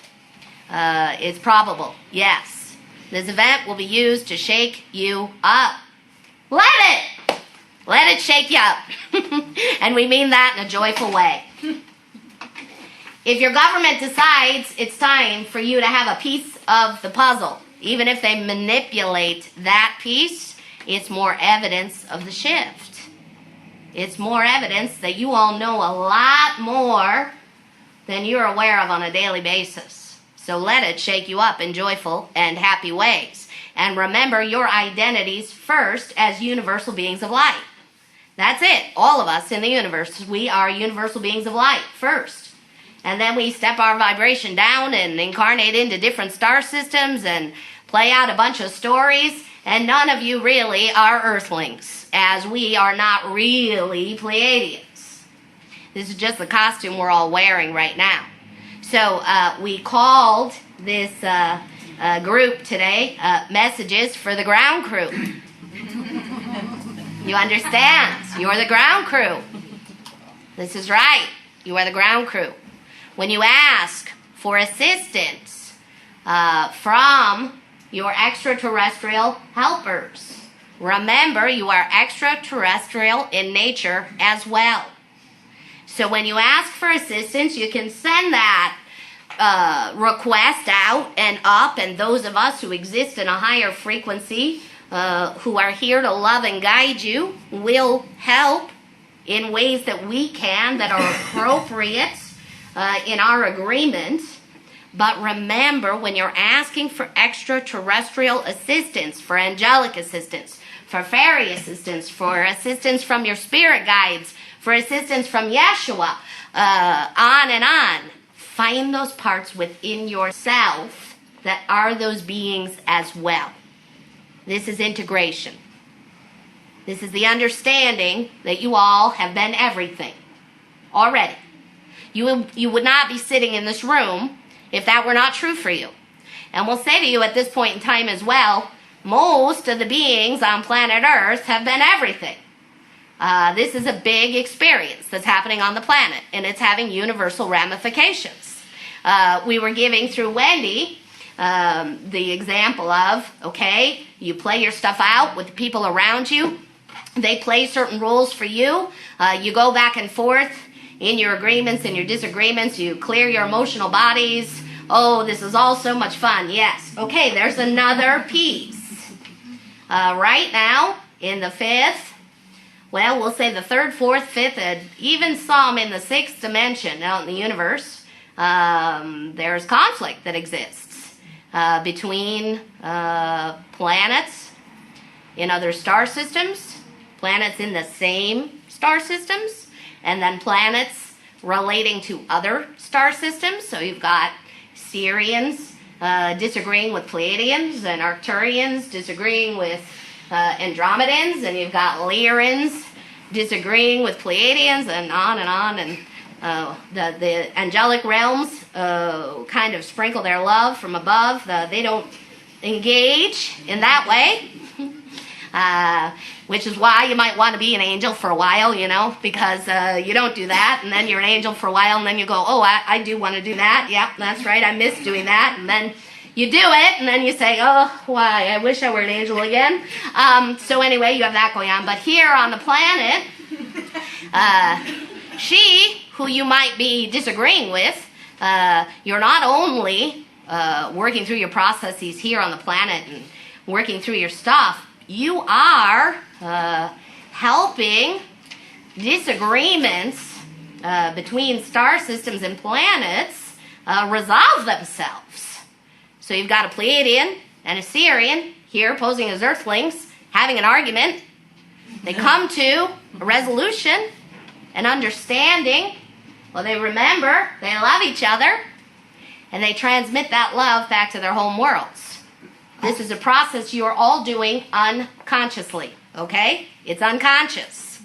It's probable, yes. This event will be used to shake you up. Let it shake you up. And we mean that in a joyful way. If your government decides it's time for you to have a piece of the puzzle, even if they manipulate that piece, it's more evidence of the shift. It's more evidence that you all know a lot more than you're aware of on a daily basis. So let it shake you up in joyful and happy ways. And remember your identities first as universal beings of light. That's it. All of us in the universe, we are universal beings of light first. And then we step our vibration down and incarnate into different star systems and play out a bunch of stories. And none of you really are earthlings, as we are not really Pleiadians. This is just the costume we're all wearing right now. So we called this group today Messages for the Ground Crew. You understand? You're the ground crew. This is right. You are the ground crew. When you ask for assistance from your extraterrestrial helpers, remember you are extraterrestrial in nature as well. So when you ask for assistance, you can send that request out and up, and those of us who exist in a higher frequency, who are here to love and guide you, will help in ways that we can, that are appropriate in our agreement. But remember, when you're asking for extraterrestrial assistance, for angelic assistance, for fairy assistance, for assistance from your spirit guides, for assistance from Yeshua, on and on, find those parts within yourself that are those beings as well. This is integration. This is the understanding that you all have been everything already. You would not be sitting in this room if that were not true for you. And we'll say to you at this point in time as well, most of the beings on planet Earth have been everything. This is a big experience that's happening on the planet, and it's having universal ramifications. We were giving through Wendy the example of, okay, you play your stuff out with the people around you. They play certain rules for you. You go back and forth in your agreements and your disagreements. You clear your emotional bodies. Oh, this is all so much fun. Yes. Okay, there's another piece. Right now, in the fifth, well, we'll say the third, fourth, fifth, and even some in the sixth dimension out in the universe, there's conflict that exists between planets in other star systems, planets in the same star systems, and then planets relating to other star systems. So you've got Sirians disagreeing with Pleiadians, and Arcturians disagreeing with Andromedans, and you've got Lyrians disagreeing with Pleiadians, and on, and the angelic realms kind of sprinkle their love from above. They don't engage in that way, which is why you might want to be an angel for a while, because you don't do that, and then you're an angel for a while, and then you go, oh, I do want to do that. Yep, that's right, I miss doing that, and then you do it, and then you say, oh, why, I wish I were an angel again. So anyway, you have that going on. But here on the planet, she, who you might be disagreeing with, you're not only working through your processes here on the planet and working through your stuff, you are helping disagreements between star systems and planets resolve themselves. So you've got a Pleiadian and a Syrian, here posing as Earthlings, having an argument. They come to a resolution, an understanding. Well, they remember, they love each other, and they transmit that love back to their home worlds. This is a process you are all doing unconsciously, okay? It's unconscious.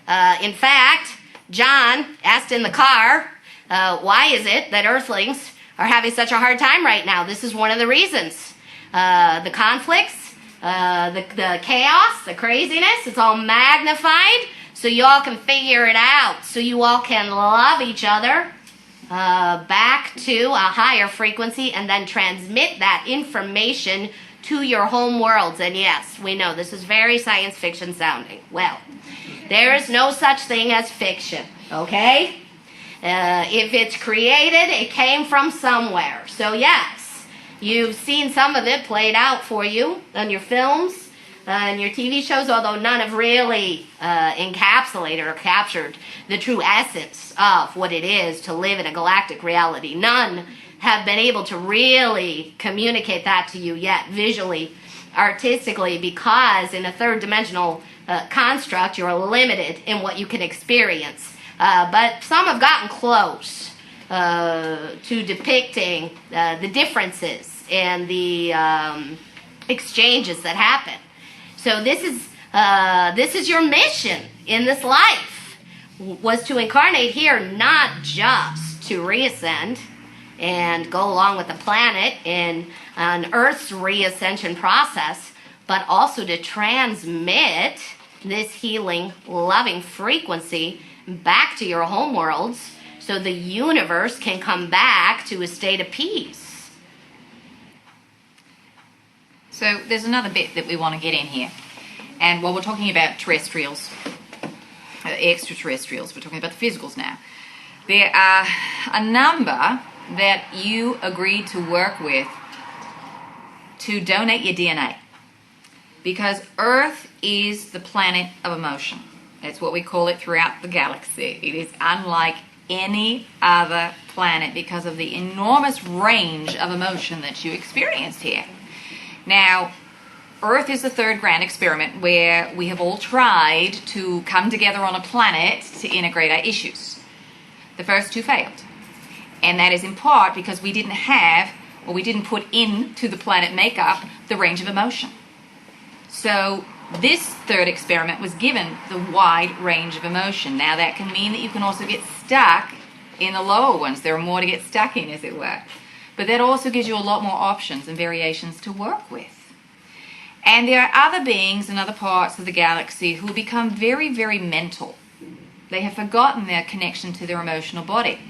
In fact, John asked in the car, why is it that Earthlings are having such a hard time right now? This is one of the reasons. The conflicts, the chaos, the craziness, it's all magnified so you all can figure it out, so you all can love each other back to a higher frequency and then transmit that information to your home worlds. And yes, we know this is very science fiction sounding. Well, there is no such thing as fiction, okay? If it's created, it came from somewhere. So yes, you've seen some of it played out for you on your films and your TV shows, although none have really encapsulated or captured the true essence of what it is to live in a galactic reality. None have been able to really communicate that to you yet, visually, artistically, because in a third-dimensional construct, you're limited in what you can experience. But some have gotten close to depicting the differences and the exchanges that happen. So this is your mission in this life, was to incarnate here not just to reascend and go along with the planet in an Earth's reascension process, but also to transmit this healing, loving frequency back to your home worlds so the universe can come back to a state of peace. So there's another bit that we want to get in here. And while we're talking about terrestrials, extraterrestrials, we're talking about the physicals now. There are a number that you agreed to work with to donate your DNA. Because Earth is the planet of emotion. That's what we call it throughout the galaxy. It is unlike any other planet because of the enormous range of emotion that you experience here. Now, Earth is the third grand experiment where we have all tried to come together on a planet to integrate our issues. The first two failed. And that is in part because we didn't have, or we didn't put into the planet makeup, the range of emotion. So this third experiment was given the wide range of emotion. Now that can mean that you can also get stuck in the lower ones. There are more to get stuck in, as it were. But that also gives you a lot more options and variations to work with. And there are other beings in other parts of the galaxy who become very, very mental. They have forgotten their connection to their emotional body.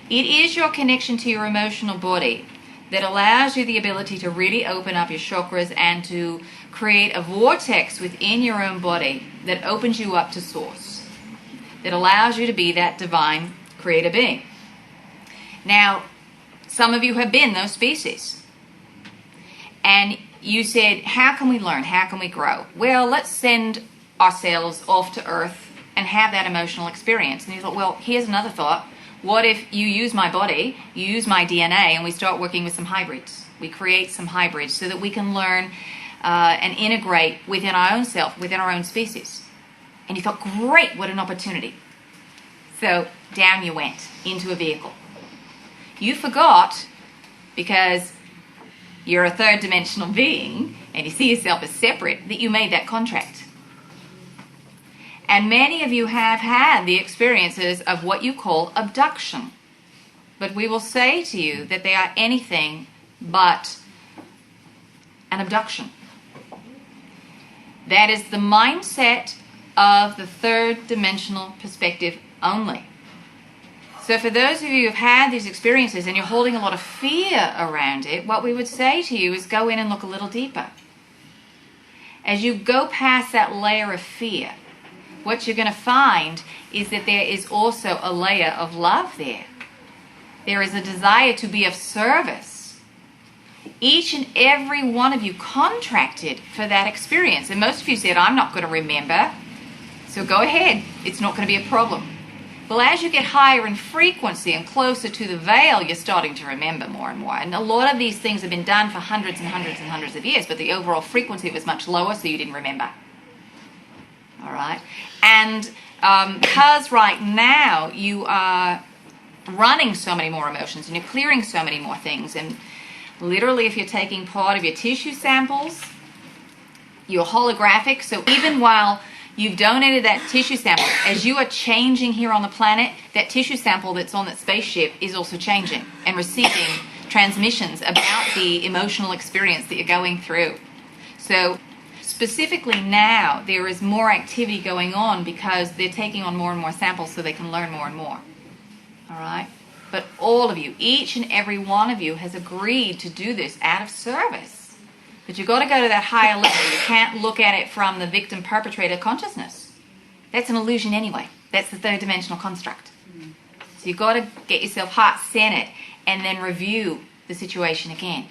It is your connection to your emotional body that allows you the ability to really open up your chakras and to create a vortex within your own body that opens you up to Source, that allows you to be that divine creator being. Now, some of you have been those species. And you said, how can we learn? How can we grow? Well, let's send ourselves off to Earth and have that emotional experience. And you thought, well, here's another thought. What if you use my body, you use my DNA, and we start working with some hybrids? We create some hybrids so that we can learn and integrate within our own self, within our own species. And you thought, great, what an opportunity. So down you went into a vehicle. You forgot, because you're a third dimensional being and you see yourself as separate, that you made that contract. And many of you have had the experiences of what you call abduction. But we will say to you that they are anything but an abduction. That is the mindset of the third dimensional perspective only. So for those of you who have had these experiences and you're holding a lot of fear around it, what we would say to you is go in and look a little deeper. As you go past that layer of fear, what you're going to find is that there is also a layer of love there. There is a desire to be of service. Each and every one of you contracted for that experience. And most of you said, I'm not going to remember. So go ahead. It's not going to be a problem. Well, as you get higher in frequency and closer to the veil, you're starting to remember more and more. And a lot of these things have been done for hundreds and hundreds and hundreds of years, but the overall frequency was much lower, so you didn't remember. All right? And because right now you are running so many more emotions and you're clearing so many more things, and literally if you're taking part of your tissue samples, you're holographic, so even while you've donated that tissue sample, as you are changing here on the planet, that tissue sample that's on that spaceship is also changing and receiving transmissions about the emotional experience that you're going through. So specifically now, there is more activity going on because they're taking on more and more samples so they can learn more and more. All right? But all of you, each and every one of you has agreed to do this out of service. But you've got to go to that higher level. You can't look at it from the victim-perpetrator consciousness. That's an illusion anyway. That's the third dimensional construct. So you've got to get yourself heart-centered and then review the situation again.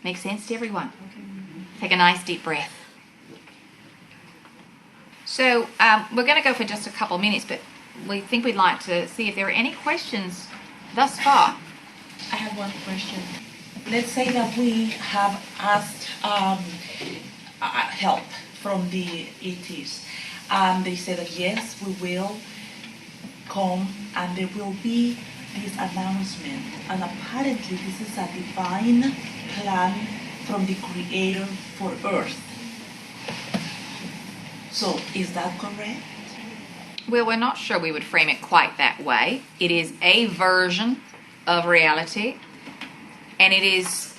Make sense to everyone? Take a nice deep breath. So we're going to go for just a couple of minutes, but we think we'd like to see if there are any questions thus far. I have one question. Let's say that we have asked help from the ETs, and they say that yes, we will come, and there will be this announcement, and apparently this is a divine plan from the Creator for Earth. So, is that correct? Well, we're not sure we would frame it quite that way. It is a version of reality, and it is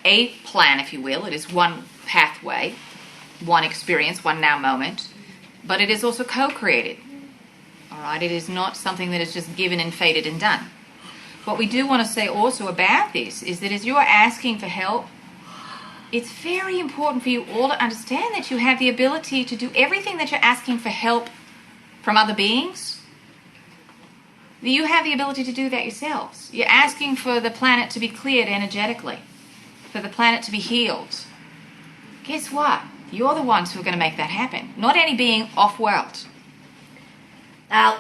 a plan, if you will. It is one pathway, one experience, one now moment, but it is also co-created. All right, it is not something that is just given and fated and done. What we do want to say also about this is that as you are asking for help, it's very important for you all to understand that you have the ability to do everything that you're asking for help from other beings. You have the ability to do that yourselves. You're asking for the planet to be cleared energetically, for the planet to be healed. Guess what? You're the ones who are going to make that happen, not any being off-world.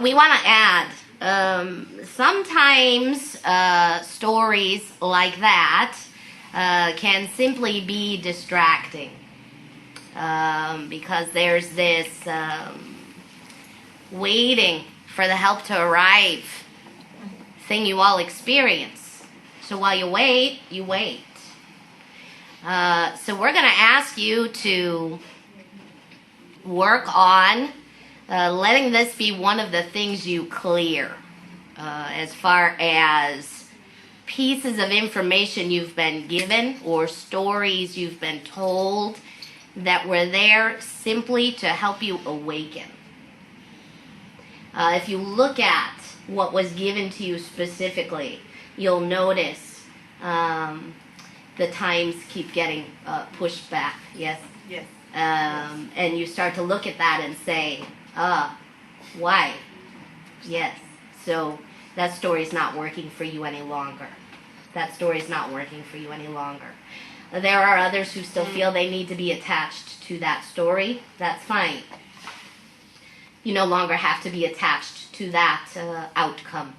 We want to add, sometimes stories like that can simply be distracting because there's this waiting for the help to arrive thing you all experience. So while you wait, you wait. So we're going to ask you to work on letting this be one of the things you clear as far as pieces of information you've been given or stories you've been told that were there simply to help you awaken. If you look at what was given to you specifically, you'll notice the times keep getting pushed back. Yes? Yes. And you start to look at that and say, why? Yes. So that story's not working for you any longer. That story's not working for you any longer. There are others who still feel they need to be attached to that story. That's fine. You no longer have to be attached to that outcome.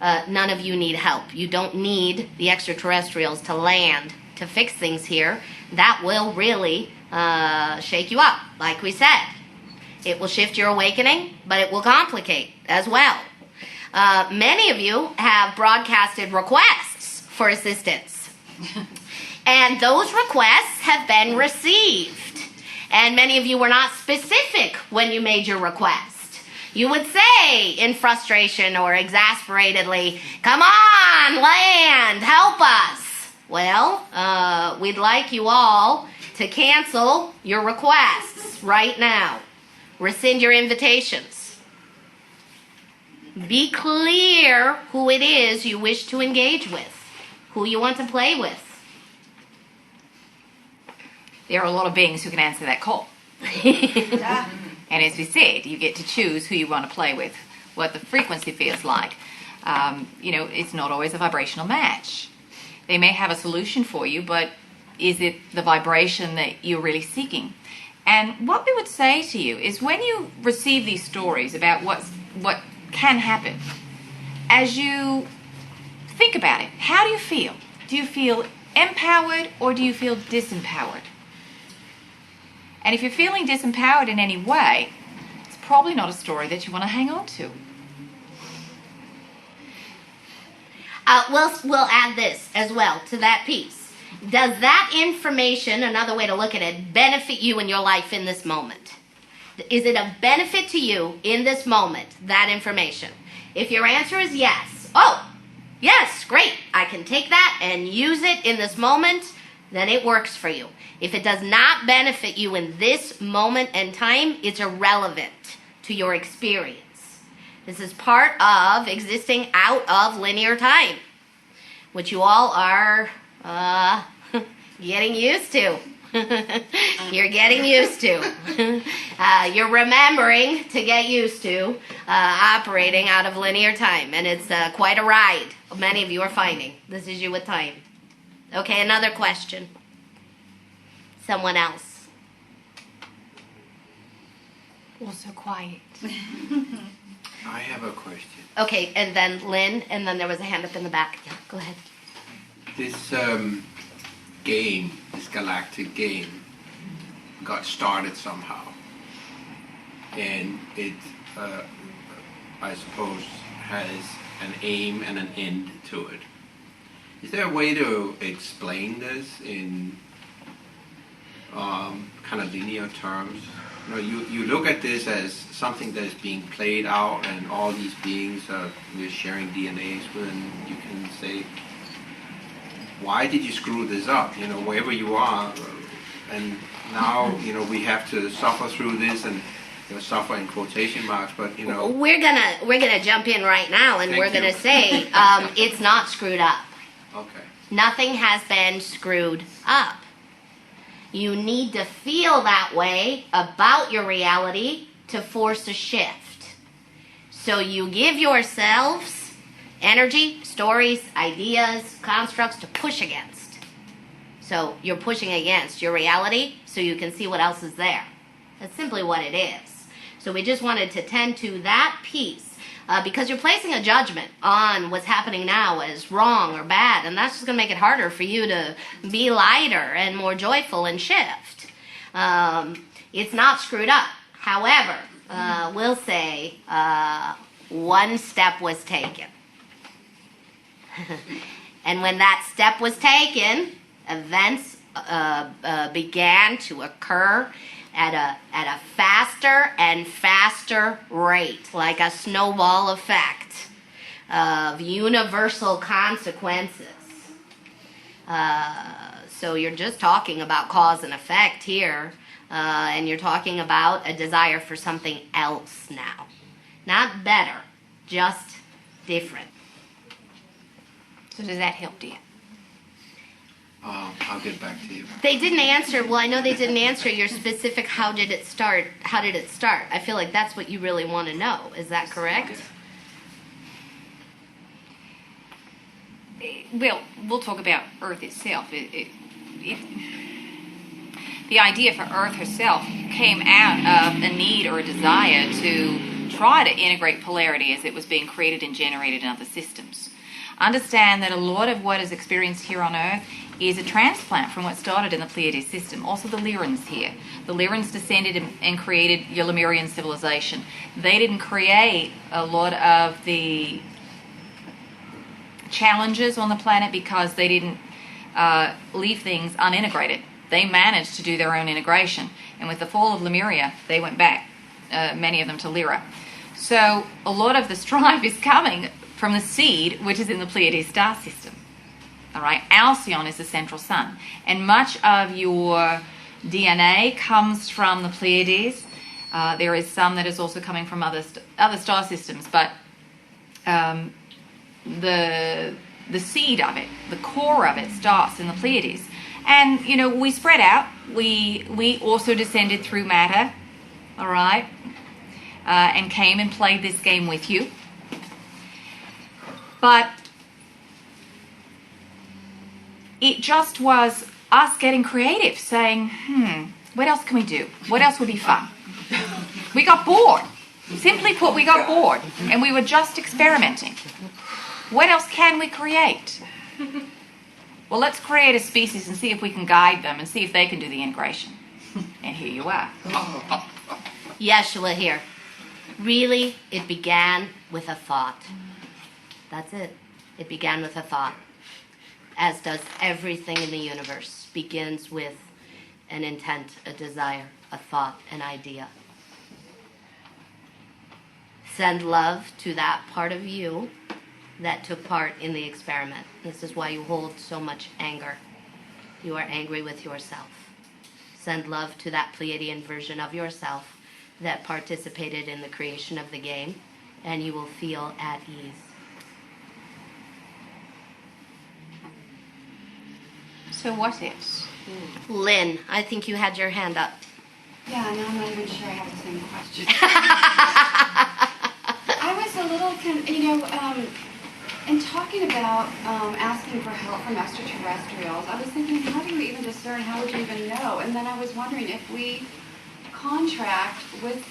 None of you need help. You don't need the extraterrestrials to land to fix things here. That will really shake you up, like we said. It will shift your awakening, but it will complicate as well. Many of you have broadcasted requests for assistance. And those requests have been received. And many of you were not specific when you made your request. You would say in frustration or exasperatedly, "Come on, land, help us." Well, we'd like you all to cancel your requests right now. Rescind your invitations. Be clear who it is you wish to engage with, who you want to play with. There are a lot of beings who can answer that call. And as we said, you get to choose who you want to play with, what the frequency feels like. It's not always a vibrational match. They may have a solution for you, but is it the vibration that you're really seeking? And what we would say to you is when you receive these stories about what can happen, as you think about it, how do you feel? Do you feel empowered or do you feel disempowered? And if you're feeling disempowered in any way, it's probably not a story that you want to hang on to. We'll add this as well to that piece. Does that information, another way to look at it, benefit you in your life in this moment? Is it a benefit to you in this moment, that information? If your answer is yes, yes, great, I can take that and use it in this moment, then it works for you. If it does not benefit you in this moment and time, it's irrelevant to your experience. This is part of existing out of linear time, which you all are getting used to. You're getting used to. You're remembering to get used to operating out of linear time, and it's quite a ride. Many of you are finding this is you with time. Okay, another question. Someone else. Also quiet. I have a question. Okay, and then Lynn, and then there was a hand up in the back. Yeah, go ahead. This game, this galactic game, got started somehow. And it, I suppose, has an aim and an end to it. Is there a way to explain this in kind of linear terms? You know, you look at this as something that is being played out, and all these beings we're sharing DNAs with, and you can say, why did you screw this up? You know, wherever you are, and now we have to suffer through this, and suffer in quotation marks, but we're gonna jump in right now, and we're gonna say it's not screwed up. Okay. Nothing has been screwed up. You need to feel that way about your reality to force a shift. So you give yourselves energy, stories, ideas, constructs to push against. So you're pushing against your reality so you can see what else is there. That's simply what it is. So we just wanted to tend to that piece. Because you're placing a judgment on what's happening now as wrong or bad, and that's just going to make it harder for you to be lighter and more joyful and shift. It's not screwed up. However, we'll say one step was taken. And when that step was taken, events began to occur at a faster and faster rate, like a snowball effect of universal consequences. So you're just talking about cause and effect here, and you're talking about a desire for something else now. Not better, just different. So does that help, dear? I'll get back to you. They didn't answer. Well, I know they didn't answer your specific how did it start. How did it start? I feel like that's what you really want to know. Is that correct? Well, we'll talk about Earth itself. The idea for Earth herself came out of a need or a desire to try to integrate polarity as it was being created and generated in other systems. Understand that a lot of what is experienced here on Earth is a transplant from what started in the Pleiadian system. Also the Lyrans here. The Lyrans descended and created your Lemurian civilization. They didn't create a lot of the challenges on the planet because they didn't leave things unintegrated. They managed to do their own integration. And with the fall of Lemuria, they went back, many of them, to Lyra. So a lot of the strife is coming from the seed, which is in the Pleiadian star system. All right, Alcyon is the central sun, and much of your DNA comes from the Pleiades. There is some that is also coming from other star systems, but the seed of it, the core of it, starts in the Pleiades. And we spread out. We also descended through matter, all right, and came and played this game with you. But it just was us getting creative, saying, What else can we do? What else would be fun? We got bored. Simply put, we got bored, and we were just experimenting. What else can we create? Well, let's create a species and see if we can guide them and see if they can do the integration. And here you are. Yeshua here. Really, it began with a thought. That's it. It began with a thought. As does everything in the universe. Begins with an intent, a desire, a thought, an idea. Send love to that part of you that took part in the experiment. This is why you hold so much anger. You are angry with yourself. Send love to that Pleiadian version of yourself that participated in the creation of the game, and you will feel at ease. So what is? Lynn, I think you had your hand up. Yeah, now I'm not even sure I have the same question. I was a little, in talking about asking for help from extraterrestrials, I was thinking, how do you even discern, how would you even know? And then I was wondering if we contract with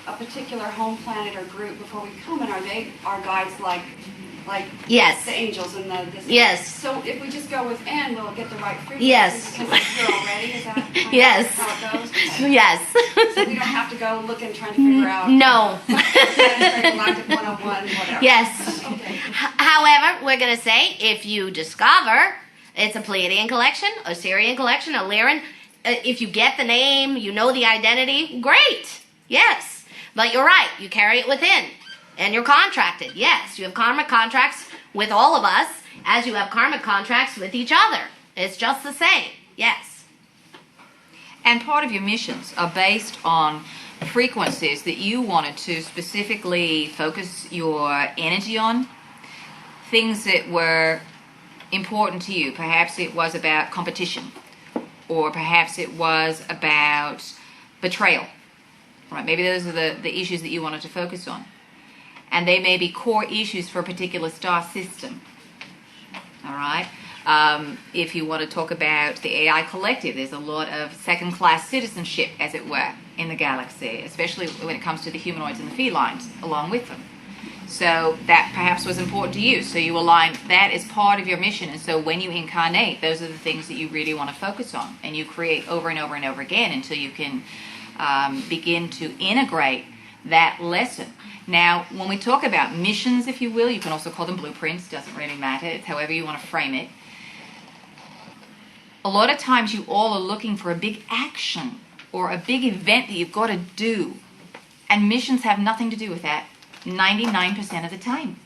a particular home planet or group before we come, and are they our guides like Yes. the angels and the Yes. So if we just go within, we'll get the right frequency Yes. because it's here already. Is that kind of Yes. how it goes? Okay. Yes. So we don't have to go looking, trying to figure out. No. Galactic 101, whatever. Yes. Okay. However, we're going to say if you discover it's a Pleiadian collection, a Sirian collection, a Lyran, if you get the name, you know the identity, great. Yes. But you're right. You carry it within. And you're contracted. Yes. You have karmic contracts with all of us as you have karmic contracts with each other. It's just the same. Yes. And part of your missions are based on frequencies that you wanted to specifically focus your energy on, things that were important to you. Perhaps it was about competition, or perhaps it was about betrayal. Right? Maybe those are the issues that you wanted to focus on. And they may be core issues for a particular star system. All right? If you want to talk about the AI collective, there's a lot of second-class citizenship, as it were, in the galaxy, especially when it comes to the humanoids and the felines along with them. So that perhaps was important to you. So you align that as part of your mission. And so when you incarnate, those are the things that you really want to focus on. And you create over and over and over again until you can begin to integrate that lesson. Now, when we talk about missions, if you will, you can also call them blueprints, doesn't really matter, it's however you want to frame it. A lot of times you all are looking for a big action or a big event that you've got to do. And missions have nothing to do with that 99% of the time.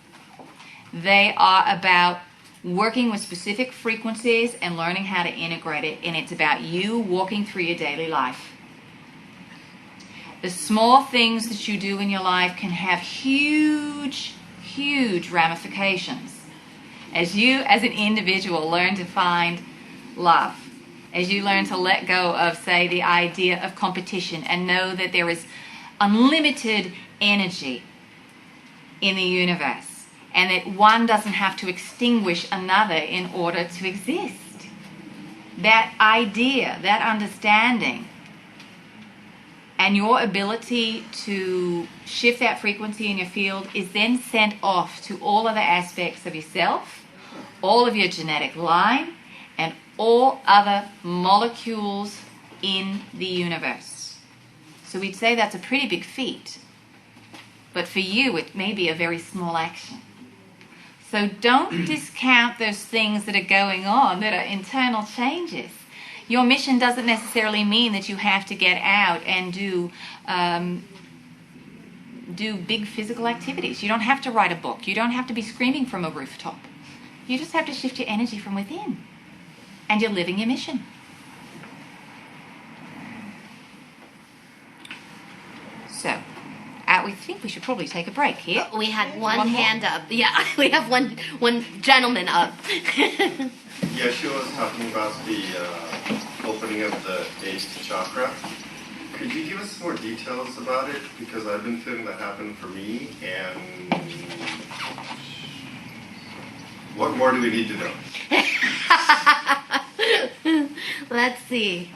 They are about working with specific frequencies and learning how to integrate it, and it's about you walking through your daily life. The small things that you do in your life can have huge, huge ramifications. As you, as an individual, learn to find love, as you learn to let go of, say, the idea of competition and know that there is unlimited energy in the universe and that one doesn't have to extinguish another in order to exist. That idea, that understanding, and your ability to shift that frequency in your field is then sent off to all other aspects of yourself, all of your genetic line, and all other molecules in the universe. So we'd say that's a pretty big feat. But for you, it may be a very small action. So don't discount those things that are going on that are internal changes. Your mission doesn't necessarily mean that you have to get out and do big physical activities. You don't have to write a book. You don't have to be screaming from a rooftop. You just have to shift your energy from within. And you're living your mission. So, we think we should probably take a break here. We had one hand up. Yeah, we have one gentleman up. Yeshua was talking about the opening of the 8th chakra. Could you give us more details about it? Because I've been feeling that happen for me, and what more do we need to know? Let's see.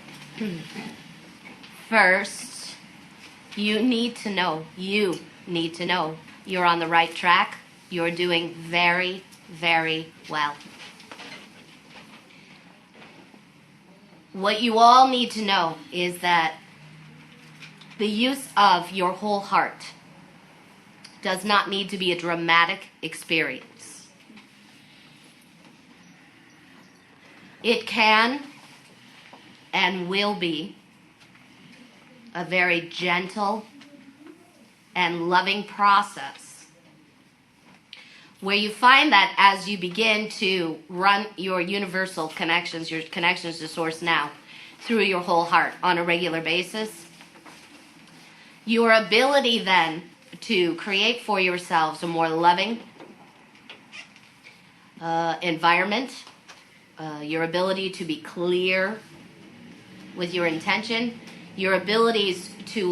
First, you need to know you're on the right track. You're doing very, very well. What you all need to know is that the use of your whole heart does not need to be a dramatic experience. It can and will be a very gentle and loving process where you find that as you begin to run your universal connections, your connections to Source now, through your whole heart on a regular basis, your ability then to create for yourselves a more loving environment, your ability to be clear with your intention, your abilities to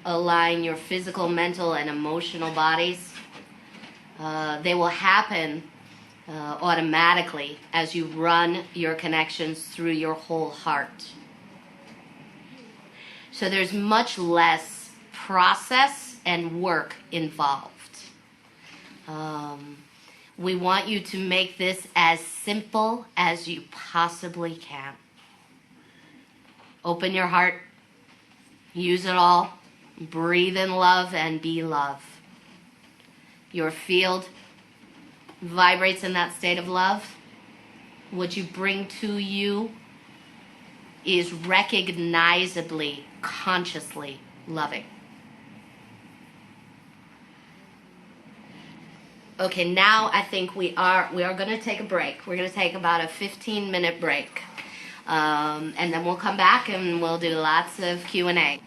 align your physical, mental, and emotional bodies, they will happen automatically as you run your connections through your whole heart. So there's much less process and work involved. We want you to make this as simple as you possibly can. Open your heart, use it all, breathe in love and be love. Your field vibrates in that state of love. What you bring to you is recognizably, consciously loving. Okay, now I think we are going to take a break. We're going to take about a 15-minute break. And then we'll come back and we'll do lots of Q&A.